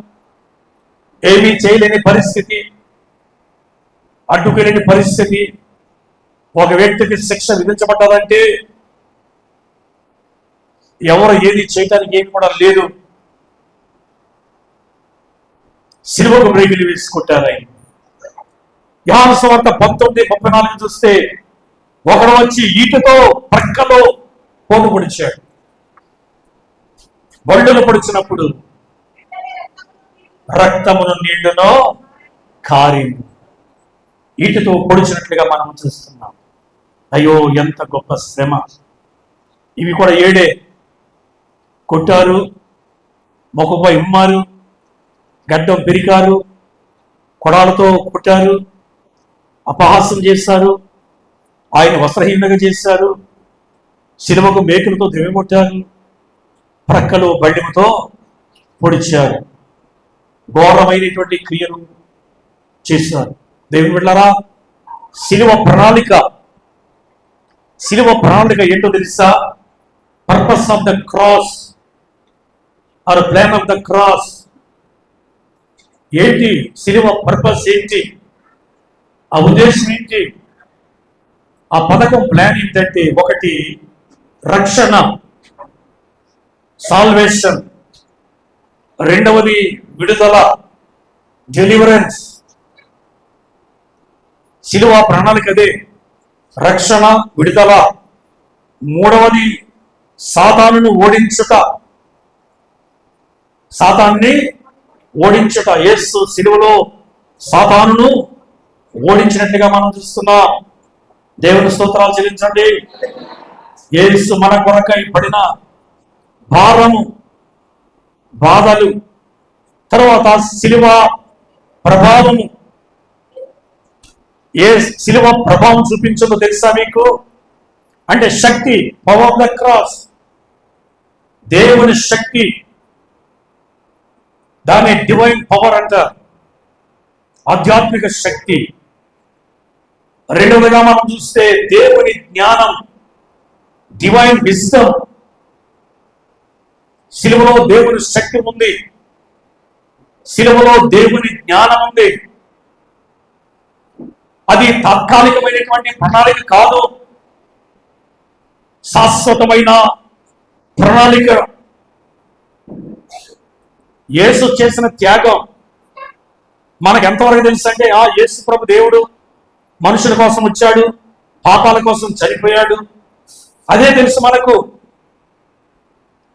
ఏమీ చేయలేని పరిస్థితి, అడ్డుకోలేని పరిస్థితి. ఒక వ్యక్తికి శిక్ష విధించబడ్డదంటే ఎవరు ఏది చేయడానికి ఏమి కూడా లేదు. సిలువకు మ్రేగిలి వేసుకుంటారు. ఆయన యోహాను సువార్త 19:34 చూస్తే ఒకడు వచ్చి ఈటతో ప్రక్కలో పోటు పొడిచాడు. బళ్ళును పొడిచినప్పుడు రక్తమును నీళ్లునో కారింది. ఈటతో పొడిచినట్లుగా మనం చూస్తున్నాం. అయ్యో ఎంత గొప్ప శ్రమ! ఇవి కూడా 7 కొట్టారు, మొక్కపై ఉమ్మారు, గడ్డం పెరికారు, కొడాలతో కొట్టారు, అపహాసం చేశారు, ఆయన వస్త్రహీనంగా చేశారు, శిలువకు మేకులతో ద్రవ్యమొట్టారు, ప్రక్కలో బళ్ళెముతో పొడిచారు. ఘోరమైనటువంటి క్రియలు చేశారు. దేవుని బిడ్డలారా, శిలువ ప్రణాళిక ఏంటో తెలుసా? Purpose of the cross or plan of the cross ఏంటి? శిలువ పర్పస్ ఏంటి? ఆ ఉద్దేశం ఏంటి? ఆ పథకం ప్లాన్ ఏంటంటే, ఒకటి రక్షణ, సాల్వేషన్, రెండవది విడుదల, డెలివరెన్స్. శిలువ ప్రణాళిక అదే, రక్షణ, విడుదల. మూడవది సాతానును ఓడించుట, సాతాన్ని ఓడించుట. యేసు శిలువలో సాతానును ఓడించినట్లుగా మనం చూస్తున్నాం. దేవుని స్తోత్రాలు చెల్లించండి. యేసు మన కొరకై పడిన భారము, బాధలు, తర్వాత శిలువ ప్రభావము. ఏ శిలువ ప్రభావం చూపించదో తెలుసా మీకు? అంటే శక్తి, పవర్ ఆఫ్ ద క్రాస్, దేవుని శక్తి. దాన్ని డివైన్ పవర్ అంటారు, ఆధ్యాత్మిక శక్తి. రెండవదిగా మనం చూస్తే దేవుని జ్ఞానం, డివైన్ విజ్డమ్. శిలువలో దేవుని శక్తి ఉంది, శిలువలో దేవుని జ్ఞానం ఉంది. అది తాత్కాలికమైనటువంటి ప్రణాళిక కాదు, శాశ్వతమైన ప్రణాళిక. యేసు చేసిన త్యాగం మనకు ఎంతవరకు తెలుసు అంటే, యేసు ప్రభు దేవుడు మనుషుల కోసం వచ్చాడు, పాపాల కోసం చనిపోయాడు, అదే తెలుసు మనకు.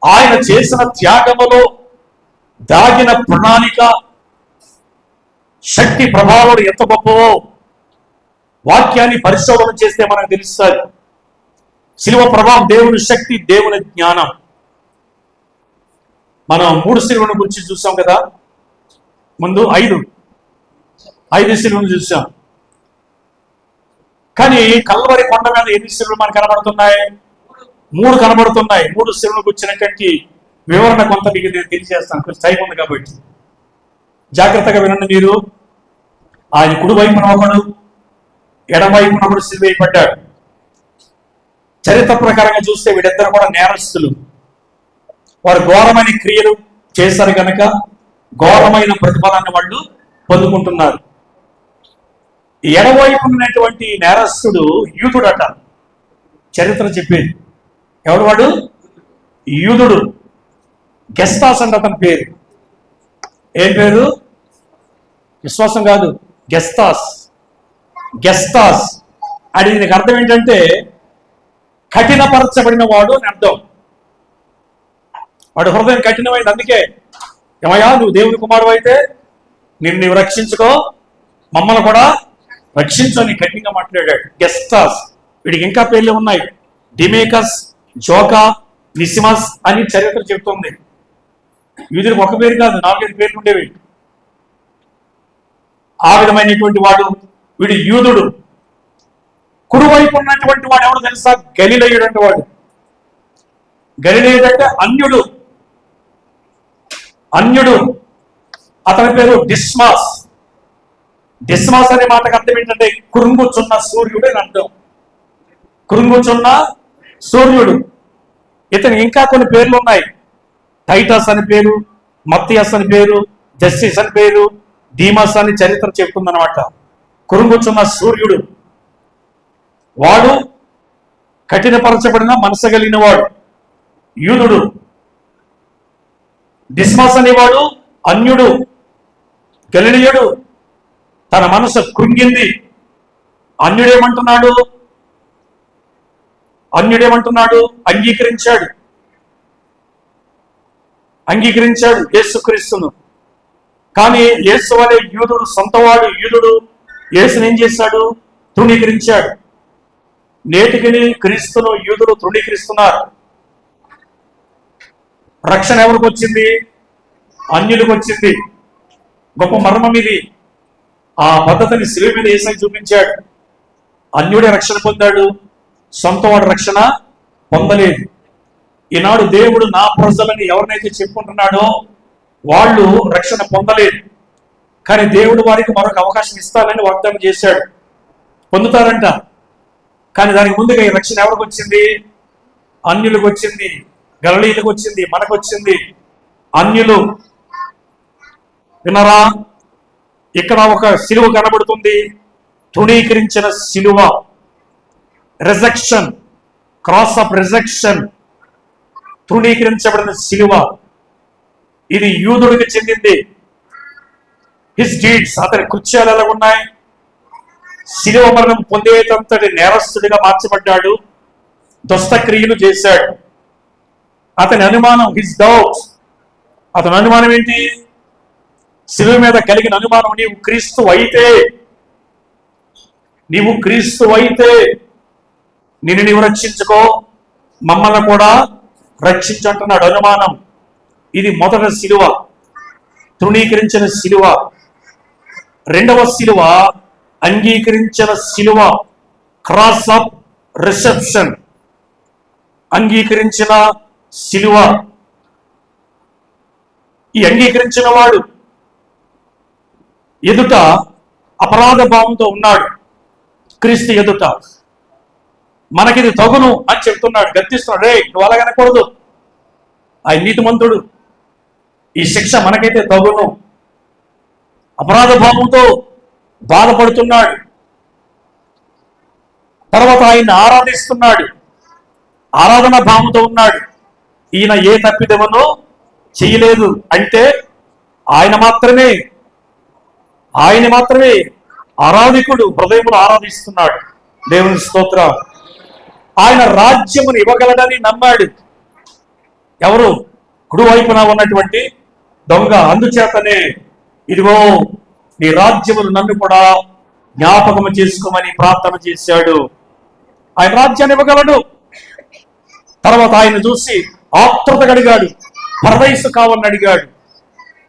ఆయన చేసిన త్యాగములో దాగిన ప్రణాళిక, శక్తి, ప్రభావాలు ఎంత గొప్పవో వాక్యాన్ని పరిశోధన చేస్తే మనకు తెలుస్తుంది. శిలువ ప్రభావం, దేవుని శక్తి, దేవుని జ్ఞానం. మనం 3 శిలువల గురించి చూసాం కదా. ముందు 5 శిలువలు చూసాం. కానీ కల్వరి కొండ మీద ఎన్ని శిలువలు మనకు కనబడుతున్నాయి? 3 కనబడుతున్నాయి. 3 శిలువలకు వచ్చినటువంటి వివరణ కొంత మీకు తెలియజేస్తాను, కొంచెం టైం ఉంది కాబట్టి జాగ్రత్తగా వినండి మీరు. ఆయన కుడి వైపున ఒకడు, ఎడమ వైపున ఒకడు శిలువ వేయబడ్డాడు. చరిత్ర ప్రకారంగా చూస్తే వీళ్ళిద్దరు కూడా నేరస్తులు. వారు ఘోరమైన క్రియలు చేశారు కనుక ఘోరమైన ప్రతిఫలాన్ని వాళ్ళు పొందుకుంటున్నారు. ఎడవైపు ఉన్నటువంటి నేరస్తుడు యూదుడట. చరిత్ర చెప్పేది. ఎవడు వాడు? యూదుడు. గెస్తాస్ అంటే అతని పేరు. ఏం పేరు? విశ్వాసం కాదు, గెస్తాస్. గెస్తాస్ అది దీనికి అర్థం ఏంటంటే కఠినపరచబడిన వాడు అని అర్థం. వాడు హృదయం కఠినమైంది. అందుకే, ఏమయ్యా నువ్వు దేవుని కుమారుడు అయితే నీవు రక్షించుకో, మమ్మల్ని కూడా రక్షించు అని కఠినంగా మాట్లాడాడు. గెస్తాస్. వీడికి ఇంకా పేర్లు ఉన్నాయి, డిమేకస్, జోకా, నిసిమస్ అని చరిత్ర చెప్తుంది. యూదుడికి ఒక పేరు కాదు, 4-5 పేర్లు ఉండేవి. ఆ విధమైనటువంటి వాడు వీడు యూదుడు. కుడివైపు ఉన్నటువంటి వాడు ఎవరు తెలుసా? గలిలయుడు అంటే వాడు. గలిలయుడు అంటే అన్యుడు. అతని పేరు డిస్మాస్. డిస్మాస్ అనే మాటకు అర్థం ఏంటంటే కురుంగుచున్న సూర్యుడు అని అర్థం. కురుంగుచున్న సూర్యుడు. ఇతను ఇంకా కొన్ని పేర్లు ఉన్నాయి. టైటస్ అని పేరు, మత్తియస్ అని పేరు, జస్టిస్ అని పేరు, డీమస్ అని చరిత్ర చెప్తుందన్నమాట. కురుంగుచున్న సూర్యుడు వాడు కఠినపరచబడిన మనసు కలిగిన వాడు, యూదుడు. డిస్మస్ అనేవాడు అన్యుడు. గలిలయుడు తన మనసు కృంగింది. అన్యుడేమంటున్నాడు? అంగీకరించాడు యేసుక్రీస్తును. కానీ యేసు వలె యూదుడు, సొంతవాడు యూదుడు యేసుని ఏం చేశాడు? తృణీకరించాడు. నేటికి క్రీస్తును యూదులు తృణీకరిస్తున్నారు. రక్షణ ఎవరికి వచ్చింది? అన్యులకు వచ్చింది. గొప్ప మర్మం ఇది. ఆ పద్ధతిని శిలువ మీద యేసై చూపించాడు. అన్యుడే రక్షణ పొందాడు, సొంతవాడు రక్షణ పొందలేదు. ఈనాడు దేవుడు నా ప్రజలని ఎవరినైతే చెప్పుకుంటున్నాడో వాళ్ళు రక్షణ పొందలేదు. కానీ దేవుడు వారికి మరొక అవకాశం ఇస్తానని వాగ్దానం చేశాడు. పొందుతారంట. కానీ దానికి ముందుగా ఈ రక్షణ ఎవరికి వచ్చింది? అన్యులకు వచ్చింది, గలిలయులకు వచ్చింది, మనకు వచ్చింది. అన్యులు వినరా? ఇక్కడ ఒక సిలువ కనబడుతుంది. తృణీకరించిన సిలువ, రిజెక్షన్, క్రాస్ ఆఫ్ రిజెక్షన్, తృణీకరించబడిన సిలువ. ఇది యూదుడికి చెందింది. హిస్ డీడ్స్, అతని కృత్యాలు ఎలా ఉన్నాయి? శిలువ మరణం పొందేటంతటి నేరస్తుడిగా మార్చబడ్డాడు. దుష్టక్రియలు చేశాడు. అతని అనుమానం, హిస్ డౌట్స్, అతని అనుమానం ఏంటి? శిలువ మీద కలిగిన అనుమానం, నీవు క్రీస్తు అయితే నిన్ను నీవు రక్షించుకో, మమ్మల్ని కూడా రక్షించంటున్నాడు. అనుమానం. ఇది మొదటి శిలువ, తృణీకరించిన శిలువ. రెండవ శిలువ అంగీకరించిన శిలువ, క్రాస్ ఆఫ్ రిసెప్షన్, అంగీకరించిన శిలువ. ఈ అంగీకరించిన వాడు ఎదుట అపరాధ భావంతో ఉన్నాడు. క్రీస్తు ఎదుట మనకిది తగును అని చెప్తున్నాడు, గర్తిస్తున్నాడు. రే, నువ్వు అలాగ అనకూడదు, ఆయన నీతిమంతుడు, ఈ శిక్ష మనకైతే తగును. అపరాధ భావంతో బాధపడుతున్నాడు. తర్వాత ఆయన ఆరాధిస్తున్నాడు, ఆరాధన భావంతో ఉన్నాడు. ఈయన ఏ తప్పిదమనో చేయలేదు అంటే ఆయన మాత్రమే ఆరాధికుడు, హృదయములు ఆరాధిస్తున్నాడు. దేవుని స్తోత్రం. ఆయన రాజ్యమును ఇవ్వగలడని నమ్మాడు. ఎవరు? కుడివైపున ఉన్నటువంటి దొంగ. అందుచేతనే ఇదిగో నీ రాజ్యమును నన్ను కూడా జ్ఞాపకము చేసుకోమని ప్రార్థన చేశాడు. ఆయన రాజ్యాన్ని ఇవ్వగలడు. తర్వాత ఆయన చూసి ఆత్రుత అడిగాడు, పరదేశు కావాలని అడిగాడు.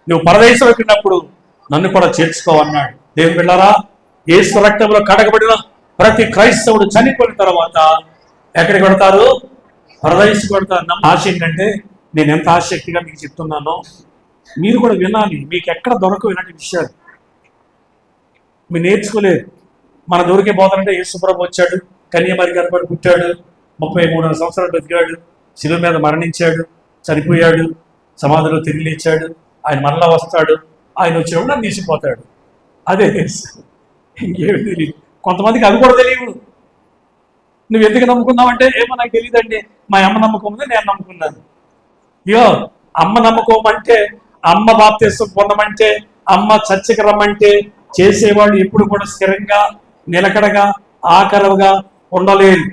నువ్వు పరదేశం వెళ్ళినప్పుడు నన్ను కూడా చేర్చుకోవన్నాడు. దేవుని బిడ్డలారా, యేసు రక్తంలో కడగబడిన ప్రతి క్రైస్తవుడు చనిపోయిన తర్వాత ఎక్కడికి పెడతారు? పరదేశు పెడతారు. ఆశ ఏంటంటే, నేను ఎంత ఆసక్తిగా మీకు చెప్తున్నానో మీరు కూడా వినాలి. మీకు ఎక్కడ దొరకవు ఇలాంటి విషయాలు, మీరు నేర్చుకోలేదు. మన దొరికే పోతానంటే యేసుప్రభు వచ్చాడు, కన్యమరి గర్భాన్ని పుట్టాడు, 33 సంవత్సరాలు బతికాడు, శిలువ మీద మరణించాడు, చనిపోయాడు, సమాధిలో తిరిగి లేచాడు, ఆయన మరలా వస్తాడు, ఆయన వచ్చినప్పుడు నన్ను తీసిపోతాడు. అదే ఇంకేమి తెలియదు. కొంతమందికి అవి కూడా తెలియవు. నువ్వు ఎందుకు నమ్ముకున్నావంటే, ఏమో నాకు తెలియదండి, మా అమ్మ నమ్మకం ఉంది, నేను నమ్ముకున్నాను. అయ్యో, అమ్మ నమ్మకం అంటే, అమ్మ బాప్తిసం పొందమంటే, అమ్మ చర్చకి రమ్మంటే చేసేవాళ్ళు ఎప్పుడు కూడా స్థిరంగా, నిలకడగా, ఆకరవుగా ఉండలేరు.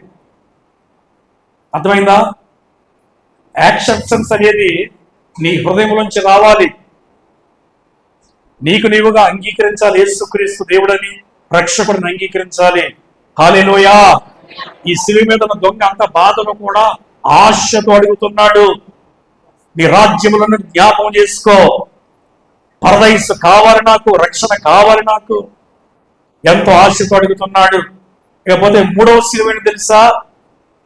అర్థమైందా? యాక్సెప్టెన్స్ అనేది నీ హృదయంలోంచి రావాలి. నీకు నీవుగా అంగీకరించాలి. యేసుక్రీస్తు దేవుడని, రక్షకుడిని అంగీకరించాలి. హల్లెలూయా. ఈ శిలువ మీద ఉన్న దొంగ అంత బాధను కూడా ఆశతో అడుగుతున్నాడు, నీ రాజ్యములను జ్ఞాపకం చేసుకో, పరదైసు కావాలి నాకు, రక్షణ కావాలి నాకు, ఎంతో ఆశతో అడుగుతున్నాడు. ఇకపోతే మూడవ శిలువ ఏంటి తెలుసా?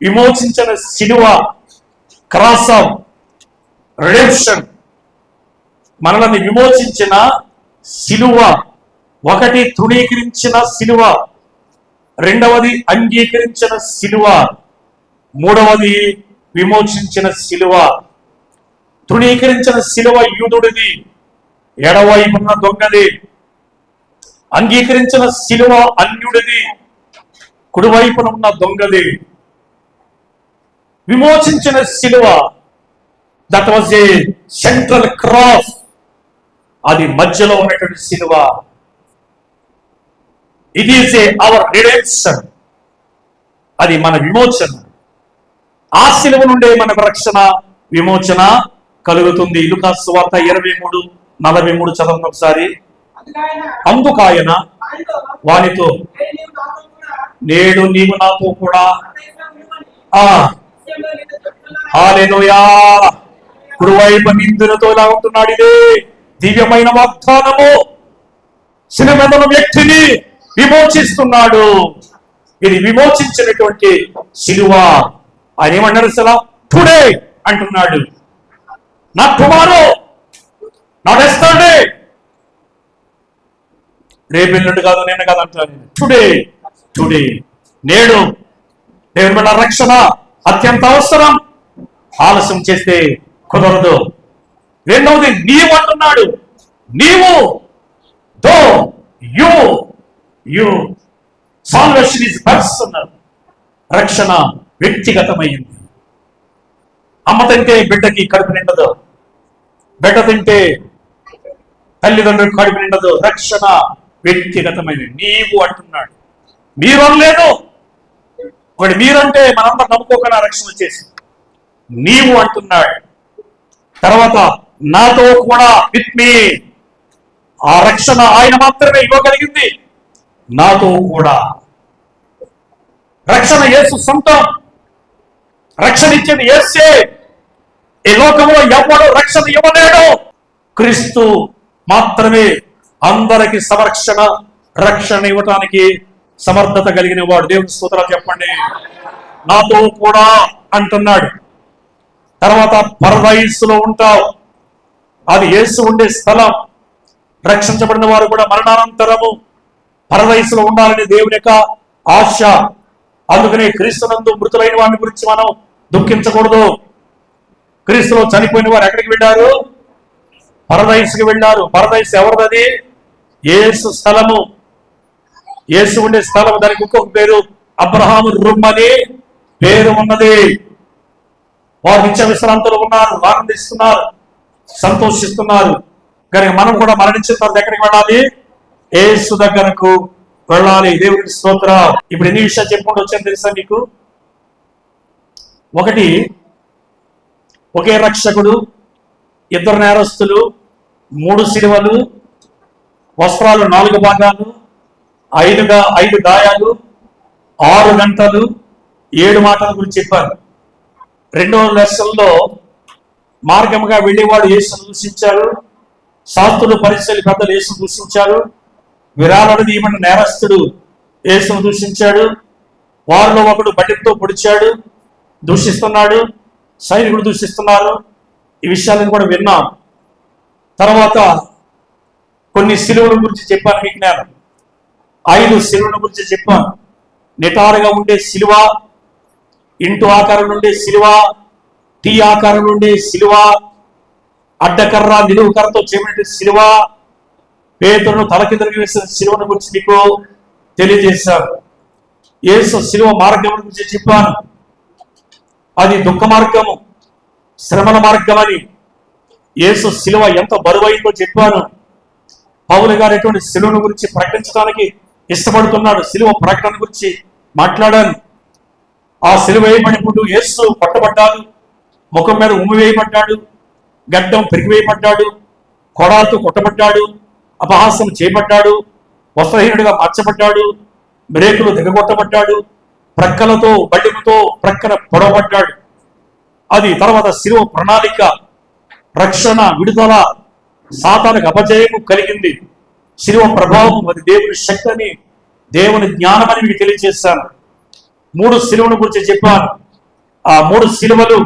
విమోచించిన శిలువ, క్రాస్ ఆఫ్ రిడెంప్షన్, మనల్ని విమోచించిన శిలువ. ఒకటి తృణీకరించిన శిలువ, రెండవది అంగీకరించిన శిలువ, మూడవది విమోచించిన శిలువ. తృణీకరించిన శిలువ యూదుడిది, ఎడవైపున్న దొంగది. అంగీకరించిన శిలువ అన్యుడిది, కుడివైపున ఉన్న దొంగది. విమోచించిన శిలువ, that was a central cross, అది మధ్యలో ఉన్నటువంటి సిలువ. It is our redemption. అది మన విమోచన. ఆ సిలువ నుండే మనకు రక్షణ, విమోచన కలుగుతుంది. లూకాసు సువార్త 23:43 చదవండి ఒకసారి. అందుకాయన వానితో, నేడు నీవు నాతో కూడా హల్లెలూయా. కుడివైపు నిందులతో ఇలా ఉంటున్నాడు. ఇదే దివ్యమైన వాగ్దానము. సిలువ వ్యక్తిని విమోచిస్తున్నాడు. ఇది విమోచించినటువంటి సిలువ. ఆయన ఏమన్నారు? అసలు టుడే అంటున్నాడు, నాట్ టుమారో, నాట్ ఎస్టర్డే. రేపెల్లుండి కాదు, నేను కాదు అంటాను. టుడే, టుడే, నేడు. దేవుని బిడ్డ రక్షణ అత్యంత అవసరం. ఆలస్యం చేస్తే కుదరదు. రెండవది నీవు అంటున్నాడు. నీవు, దో, యు సాల్వేషన్ ఇస్ పర్సనల్. రక్షణ వ్యక్తిగతమైంది. అమ్మ తింటే బిడ్డకి కడుపు నిండదు, బిడ్డ తింటే తల్లిదండ్రులకు కడుపు నిండదు. రక్షణ వ్యక్తిగతమైనది. నీవు అంటున్నాడు. మీరు అనలేదు. ఒకటి మీరంటే మనందరూ నమ్ముకోకుండా రక్షణ వచ్చేసి నీవు అంటున్నాడు. తర్వాత నాతో కూడా, విత్ మీ. ఆ రక్షణ ఆయన మాత్రమే ఇవ్వగలిగింది. నాతో కూడా. రక్షణ యేసు సొంతం. రక్షణ ఇచ్చేది యేసే. ఈ లోకంలో ఎవడు రక్షణ ఇవ్వలేడు. క్రీస్తు మాత్రమే అందరికి సంరక్షణ, రక్షణ ఇవ్వటానికి సమర్థత కలిగిన వాడు. దేవుని స్తోత్రాలు చెప్పండి. నాతో కూడా అంటున్నాడు. తర్వాత పరదైసులో ఉంటావు. అది యేసు ఉండే స్థలం. రక్షించబడిన వారు కూడా మరణానంతరము పరదైసులో ఉండాలని దేవుని యొక్క ఆశ. అందుకనే క్రీస్తునందు మృతులైన వారిని గురించి మనం దుఃఖించకూడదు. క్రీస్తులో చనిపోయిన వారు ఎక్కడికి వెళ్ళారు? పరదైసుకి వెళ్ళారు. పరదైసు ఎవరిది? యేసు స్థలము. యేసు ఉండే స్థలం. దానికి ఇంకొక పేరు అబ్రహాము రూమ్ అని పేరు ఉన్నది. వారు నిత్య విశ్రాంతులు ఉన్నారు, ఆనందిస్తున్నారు, సంతోషిస్తున్నారు. కనుక మనం కూడా మరణించిన తర్వాత ఎక్కడికి వెళ్ళాలి? యేసు దగ్గరకు వెళ్ళాలి. దేవుడికి స్తోత్ర. ఇప్పుడు ఎన్ని విషయాలు చెప్పుకుంటూ వచ్చాను తెలుసా మీకు? ఒకటి, ఒకే రక్షకుడు, 2 నేరస్తులు, 3 సిలువలు, వస్త్రాలు 4 భాగాలు, 5 గాయాలు, 6 గంటలు, 7 మాటల గురించి చెప్పారు. 2వ లెసన్లో మార్గముగా వెళ్ళేవాడు యేసును దూషించారు. శాస్త్రులు, పరిసయ్యులు, పెద్దలు యేసును దూషించారు. విరాళను దీయమన్న నేరస్తుడు యేసును దూషించాడు. వారిలో ఒకడు బట్టెతో పొడిచాడు, దూషిస్తున్నాడు. సైనికుడు దూషిస్తున్నారు. ఈ విషయాలను కూడా విన్నాం. తర్వాత కొన్ని సిలువల గురించి చెప్పాను మీకు. నేను 5 సిలువల గురించి చెప్పాను. నిటారుగా ఉండే సిలువ, ఇంటు ఆకారం నుండే సిలువ, టీ ఆకారం నుండే సిలువ, అడ్డకర్ర నిలువు కర్రతో చేయబడిన సిలువ, పేతురును తలకిందరికి వేసిన సిలువను గురించి మీకు తెలియజేశారు. యేసు సిలువ మార్గం గురించి చెప్పాను. అది దుఃఖ మార్గము, శ్రమల మార్గం అని. యేసు సిలువ ఎంత బరువైందో చెప్పాను. పౌలు గారు ఎటువంటి సిలువను గురించి ప్రకటించడానికి ఇష్టపడుతున్నాడు. సిలువ ప్రకటన గురించి మాట్లాడాను. ఆ సిలువ వేయబడినప్పుడు యేసు పట్టబడ్డాడు, ముఖం మీద ఉమ్మి వేయబడ్డాడు, గడ్డం పెరిగివేయబడ్డాడు, కొడాలతో కొట్టబడ్డాడు, అపహాసం చేయబడ్డాడు, వస్త్రహీనుడిగా మార్చబడ్డాడు, బ్రేకులు దిగగొట్టబడ్డాడు, ప్రక్కలతో బళ్ళెముతో ప్రక్కన పొడవబడ్డాడు. అది తర్వాత శిలువ ప్రణాళిక, రక్షణ, విడుదల, సాతానుకు అపజయము కలిగింది. శిలువ ప్రభావం, అది దేవుని శక్తి అని, దేవుని జ్ఞానం అని మీకు తెలియజేశాను. 3 సిలువను గురించి చెప్పాను. ఆ 3 సిలువలు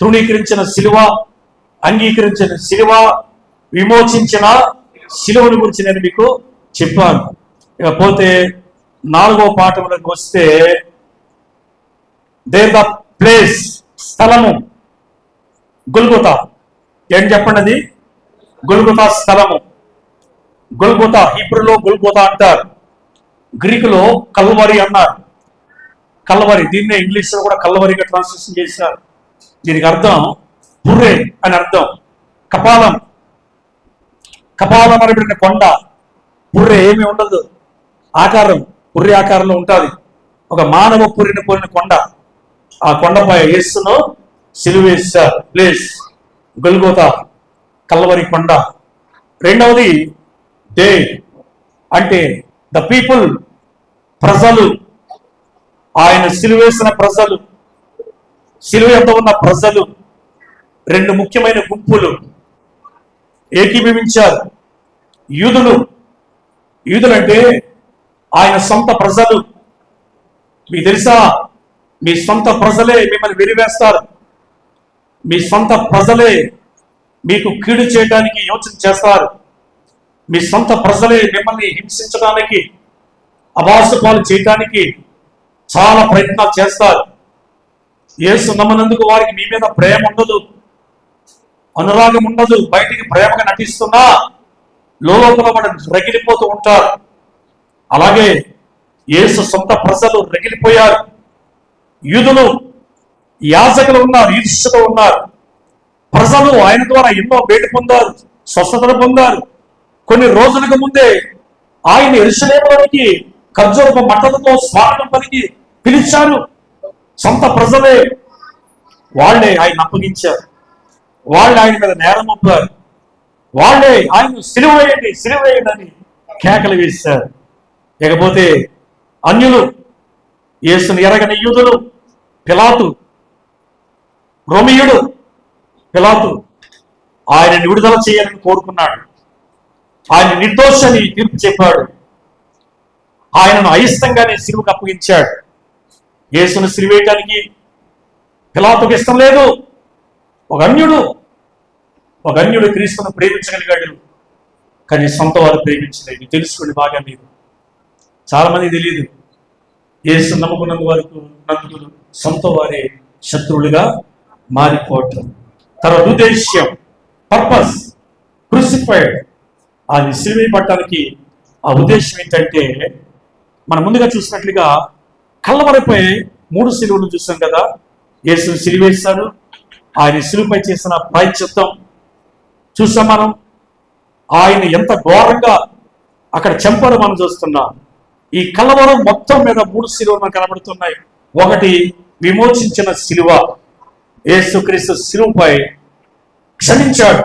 తృణీకరించిన సిలువ, అంగీకరించిన సిలువ, విమోచించిన సిలువను గురించి నేను మీకు చెప్పాను. ఇకపోతే 4వ పాఠంలోకి వస్తే, దేర్ ద ప్లేస్, స్థలము, గొల్గొతా. ఏం చెప్పండి? అది గొల్గొతా స్థలము. గొల్గొతా హీబ్రూలో గొల్గొతా అంటారు, గ్రీకులో కల్వరి అన్నారు. కల్వరి, దీన్నే ఇంగ్లీష్లో కూడా కల్వరిగా ట్రాన్స్లేషన్ చేశారు. దీనికి అర్థం పుర్రే అని అర్థం, కపాలం. కపాలమరబడిన కొండ, పుర్రె ఏమి ఉండదు, ఆకారం పుర్రె ఆకారంలో ఉంటుంది. ఒక మానవ పుర్రెని పోలిన కొండ. ఆ కొండపై యేసును సిలువేశారు. ప్లేస్ గొల్గోతా, కల్వరి కొండ. రెండవది డే, అంటే ద పీపుల్, ప్రజలు. ఆయన సిలువేసిన ప్రజలు, సిలువ ఎంత ఉన్న ప్రజలు రెండు ముఖ్యమైన గుంపులు ఏకీభవించారు. యూదులంటే ఆయన సొంత ప్రజలు. మీకు తెలుసా, మీ సొంత ప్రజలే మిమ్మల్ని వెలివేస్తారు. మీ సొంత ప్రజలే మీకు కీడు చేయడానికి యోచన చేస్తారు. మీ సొంత ప్రజలే మిమ్మల్ని హింసించడానికి, అభాసుపాలు చేయడానికి చాలా ప్రయత్నాలు చేస్తారు. యేసు నమ్మనందుకు వారికి మీ మీద ప్రేమ ఉండదు, అనురాగం ఉండదు. బయటికి ప్రేమగా నటిస్తున్నా లోపల మనం రగిలిపోతూ ఉంటారు. అలాగే యేసు సొంత ప్రజలు రగిలిపోయారు. యూదులు, యాజకులు ఉన్నారు, ఈర్ష్యతో ఉన్నారు. ప్రజలు ఆయన ద్వారా ఎన్నో వేడి పొందారు, స్వస్థతలు పొందారు. కొన్ని రోజులకు ముందే ఆయన యెరూషలేములోనికి ఖర్జూరపు మట్టలతో స్వాగతం పలికి పిలిచారు. సొంత ప్రజలే, వాళ్లే ఆయన అప్పగించారు. వాళ్ళే ఆయన మీద నేరం మోపారు. వాళ్ళే ఆయన సిలువ వేయండి అని కేకలు వేశారు. ఇకపోతే అన్యులు, యేసుని ఎరగని యూదులు, రోమియుడు పిలాతు ఆయనని విడుదల చేయాలని కోరుకున్నాడు. ఆయన నిర్దోషని తీర్పు చెప్పాడు. ఆయనను అయిష్టంగానే సిలువకు అప్పగించాడు. యేసును సిలువేయడానికి పిలాతుకు ఇష్టం లేదు. ఒక అన్యుడు క్రీస్తును ప్రేమించగలిగాడు, కానీ సొంత వారు ప్రేమించలేదు. తెలుసుకోండి బాగా. మీరు చాలా మంది తెలియదు. యేసు నమ్ముకున్నందు వరకు సొంత వారే శత్రువులుగా మారిపోవటం. తర్వాత ఉద్దేశ్యం, పర్పస్, క్రూసిఫైడ్, అది సిలువేయబడటానికి ఆ ఉద్దేశం ఏంటంటే, మనం ముందుగా చూసినట్లుగా కళ్ళమరిపై 3 సిలువలు చూసాం కదా. యేసును సిలువేశారు. ఆయన సిలువపై చేసిన ప్రాయశ్చిత్తం చూసాం మనం. ఆయన ఎంత ఘోరంగా అక్కడ చంపారో మనం చూస్తున్నాం. ఈ కలవరం మొత్తం మీద 3 సిలువలు మనకు కనబడుతున్నాయి. ఒకటి విమోచించిన సిలువ. యేసుక్రీస్తు సిలువపై క్షమించాడు.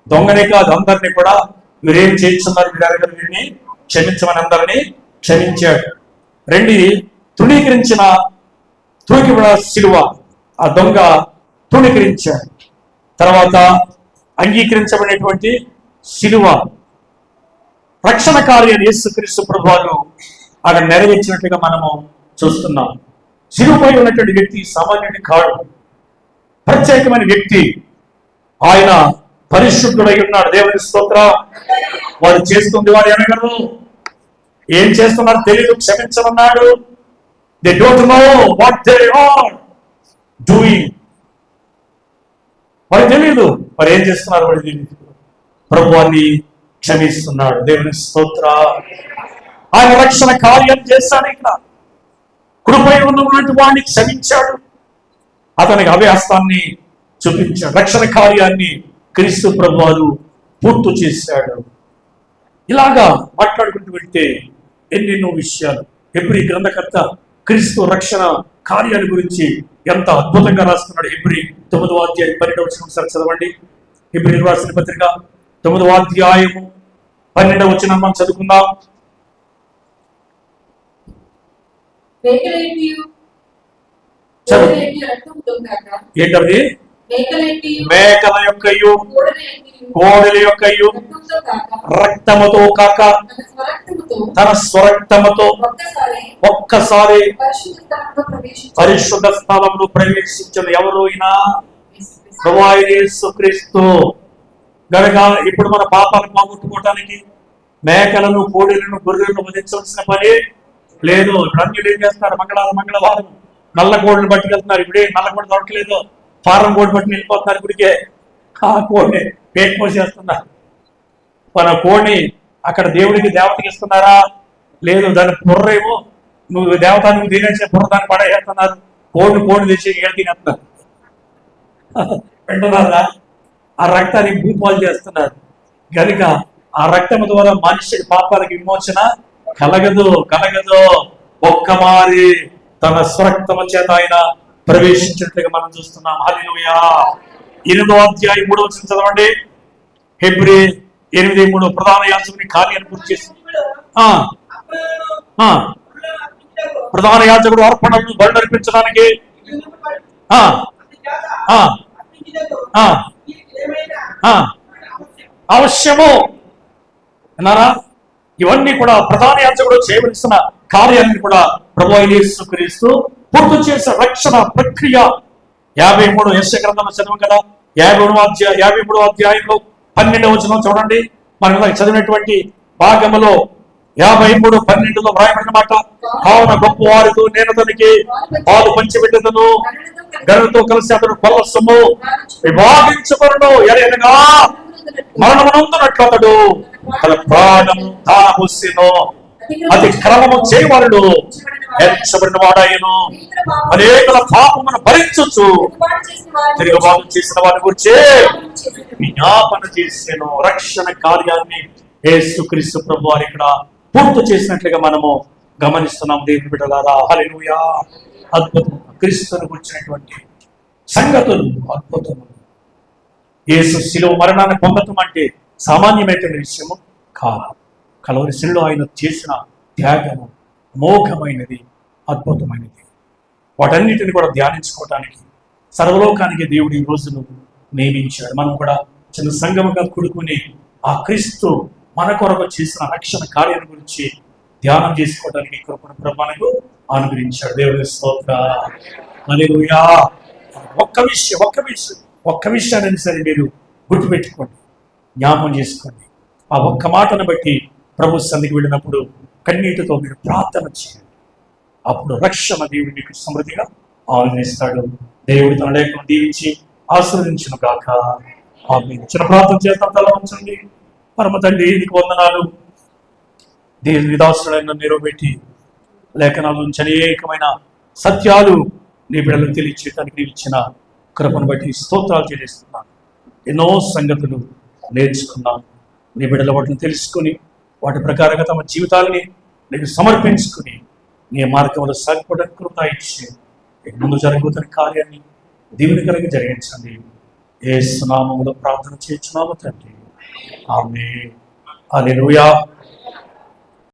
దొంగనే కాదు, అందరినీ కూడా మీరేం చేయించున్నారు, మీరు అడగరు, వీరిని క్షమించమని అందరినీ క్షమించాడు. తృణీకరించిన సిలువ. ఆ దొంగ తృణీకరించాడు. తర్వాత అంగీకరించబడినటువంటి సిలువ, రక్షణ కార్యాన్ని యేసుక్రీస్తు ప్రభువారు అక్కడ నెరవేర్చినట్లుగా మనము చూస్తున్నాం. సిలువపై ఉన్నటువంటి వ్యక్తి సామాన్యుడి కాడు, ప్రత్యేకమైన వ్యక్తి. ఆయన పరిశుద్ధుడై ఉన్నాడు. దేవుని స్తోత్రం. వారు చేస్తుంది వారు ఎనగరు, ఏం చేస్తున్నారు తెలియదు, క్షమించమన్నాడు. They don't know what they are doing. వారికి తెలియదు వారు ఏం చేస్తున్నారు, వారికి తెలియదు. ప్రభువాన్ని క్షమిస్తున్నాడు. దేవుని స్తోత్ర. ఆయన రక్షణ కార్యం చేస్తాడు. ఇక్కడ కృపై ఉన్నటువంటి వాడిని క్షమించాడు. అతనికి అభ్యాసాన్ని చూపించాడు. రక్షణ కార్యాన్ని క్రీస్తు ప్రభువారు పూర్తి చేశాడు. ఇలాగా మాట్లాడుకుంటూ వెళ్తే ఎన్నెన్నో విషయాలు. హెబ్రీ గ్రంథకర్త క్రీస్తు రక్షణ కార్యాల గురించి ఎంత అద్భుతంగా రాస్తున్నాడు. హెబ్రీ 9వ అధ్యాయం 12వ వచనం సార్ చదవండి. హెబ్రీ రాసిన పత్రిక 9వ అధ్యాయము 12వ వచనం మనం చదువుకుందాం. ఏంటది? మేకల యొక్కయు కోడెల యొక్కయు రక్తముతో కాక తన స్వరక్తముతో ఒక్కసారి పరిశుద్ధ స్థలంలో ప్రవేశించిన ఎవరైనా యేసుక్రీస్తు గనక ఇప్పుడు మన పాపాలను పోగొట్టుకోవడానికి మేకలను, కోడెలను, గొర్రెలను వధించవలసిన పని లేదు. ఇప్పుడు అన్యులు ఏం చేస్తారు, మంగళవారం నల్ల కోడిని పట్టుకెళ్తున్నారు. ఇప్పుడే నల్ల కోడి దొరకలేదు, ఫారం కోడి పట్టుకుని వెళ్ళిపోతున్నారు. ఇప్పటికే ఆ కోడిని పేకపోసేస్తున్నారు. మన కోడిని అక్కడ దేవుడికి దేవతకి ఇస్తున్నారా? లేదు, దాని బుర్రేమో నువ్వు దేవత నువ్వు తినేసే బుర్ర దాన్ని పడేస్తున్నారు. కోడిని తెచ్చి ఏడు తినేస్తున్నారు. వింటున్నారా? ఆ రక్తాన్ని భూపాలు చేస్తున్నారు. కనుక ఆ రక్తము ద్వారా మనిషి పాపాలకి విమోచన కలగదు. ఒక్క మారి తన స్వరక్తము చేత ఆయన ప్రవేశించినట్లుగా మనం చూస్తున్నాం. హల్లెలూయా. 8వ అధ్యాయం 3వ వచనం చదవండి. హెబ్రీ 8:3 ప్రధాన యాజకుని కార్యాన్ని పూర్తి చేసి ప్రధాన యాజకుడు అర్పణలను బలి అర్పించడానికి అవశ్యము అన్నారా. ఇవన్నీ కూడా ప్రధాన యాజకుడు చేయవలసిన కార్యాన్ని కూడా ప్రభువైన యేసుక్రీస్తు పూర్తి చేసే రక్షణ ప్రక్రియ. 53 యెషయా గ్రంథంలో చదవం కదా. 53వ అధ్యాయంలో 12వ వచనం చూడండి. మనం చదివినటువంటి భాగములో 53:12 వ్రాయబడిన మాట, కావున గొప్ప వారితో నేను అతనికి పాలు పంచిపెట్టెదను, గనులతో కలిసి అతడు కొల్ల సొమ్ము విభాగించబడును. ఎనగా మరణమునందునట్లు అతడు తన ప్రాణము దానపోసెను, అతి క్రమము చేయవాడు హెచ్చబడిన వాడాయను, అనేకుల పాపమును భరించొచ్చు, తిరుగుబాటు చేసిన వారి గురించి విజ్ఞాపన చేసాను. రక్షణ కార్యాన్ని యేసుక్రీస్తు ప్రభు వారు ఇక్కడ పూర్తి చేసినట్లుగా మనము గమనిస్తున్నాం. దేవుని బిడ్డలారా, హల్లెలూయా. అద్భుతం. క్రీస్తును గురించినటువంటి సంగతులు అద్భుతములు. యేసు శిలువ మరణాన్ని పొందటం అంటే సామాన్యమైనటువంటి విషయము కాదు. కలవరి శిలువలో ఆయన చేసిన త్యాగము అమోఘమైనది, అద్భుతమైనది. వాటన్నిటిని కూడా ధ్యానించుకోవటానికి సర్వలోకానికి దేవుడు ఈ రోజును నియమించాడు. మనం కూడా చిన్న సంఘముగా కూడుకుని ఆ క్రీస్తు మన కొరకు చేసిన రక్షణ కార్యాన్ని గురించి ధ్యానం చేసుకోవడానికి కృపను ప్రభు మనకు అనుగ్రహించాడు. దేవుని స్తోత్రం. హల్లెలూయా. ఒక్క విషయాన్ని సరే మీరు గుర్తుపెట్టుకోండి, జ్ఞాపం చేసుకోండి. ఆ ఒక్క మాటను బట్టి ప్రభు సన్నిధికి వెళ్ళినప్పుడు కన్నీటితో మీరు ప్రార్థన చేయండి. అప్పుడు రక్షణ దేవుడు మీకు సమృద్ధిగా ఆనందిస్తాడు. దేవుడు తన లేఖను దీవించి ఆశీర్వదించును గాక. ఆమేన్. చిన్న ప్రార్థన చేస్తాం. తల వంచండి. పరమ తండ్రి, నీకు వందనాలు. దేవుని దాసుడైన నిలబెట్టి లేఖనాల నుంచి అనేకమైన సత్యాలు నీ బిడ్డలకు తెలియచేయడానికి నీవు ఇచ్చిన కృపను బట్టి స్తోత్రాలు చెల్లిస్తున్నాను. ఎన్నో సంగతులు నేర్చుకున్నాను. నీ బిడ్డల వాటిని తెలుసుకుని వాటి ప్రకారంగా తమ జీవితాలని నీకు సమర్పించుకుని నీ మార్గంలో సాగిపోవడానికి కృప ఇచ్చి ముందు జరగబోతున్న కార్యాన్ని దీవెనకరంగా జరిగించండి. యేసు నామములో ప్రార్థన చేస్తున్నాము తండ్రి. ఆమేన్. హల్లెలూయా.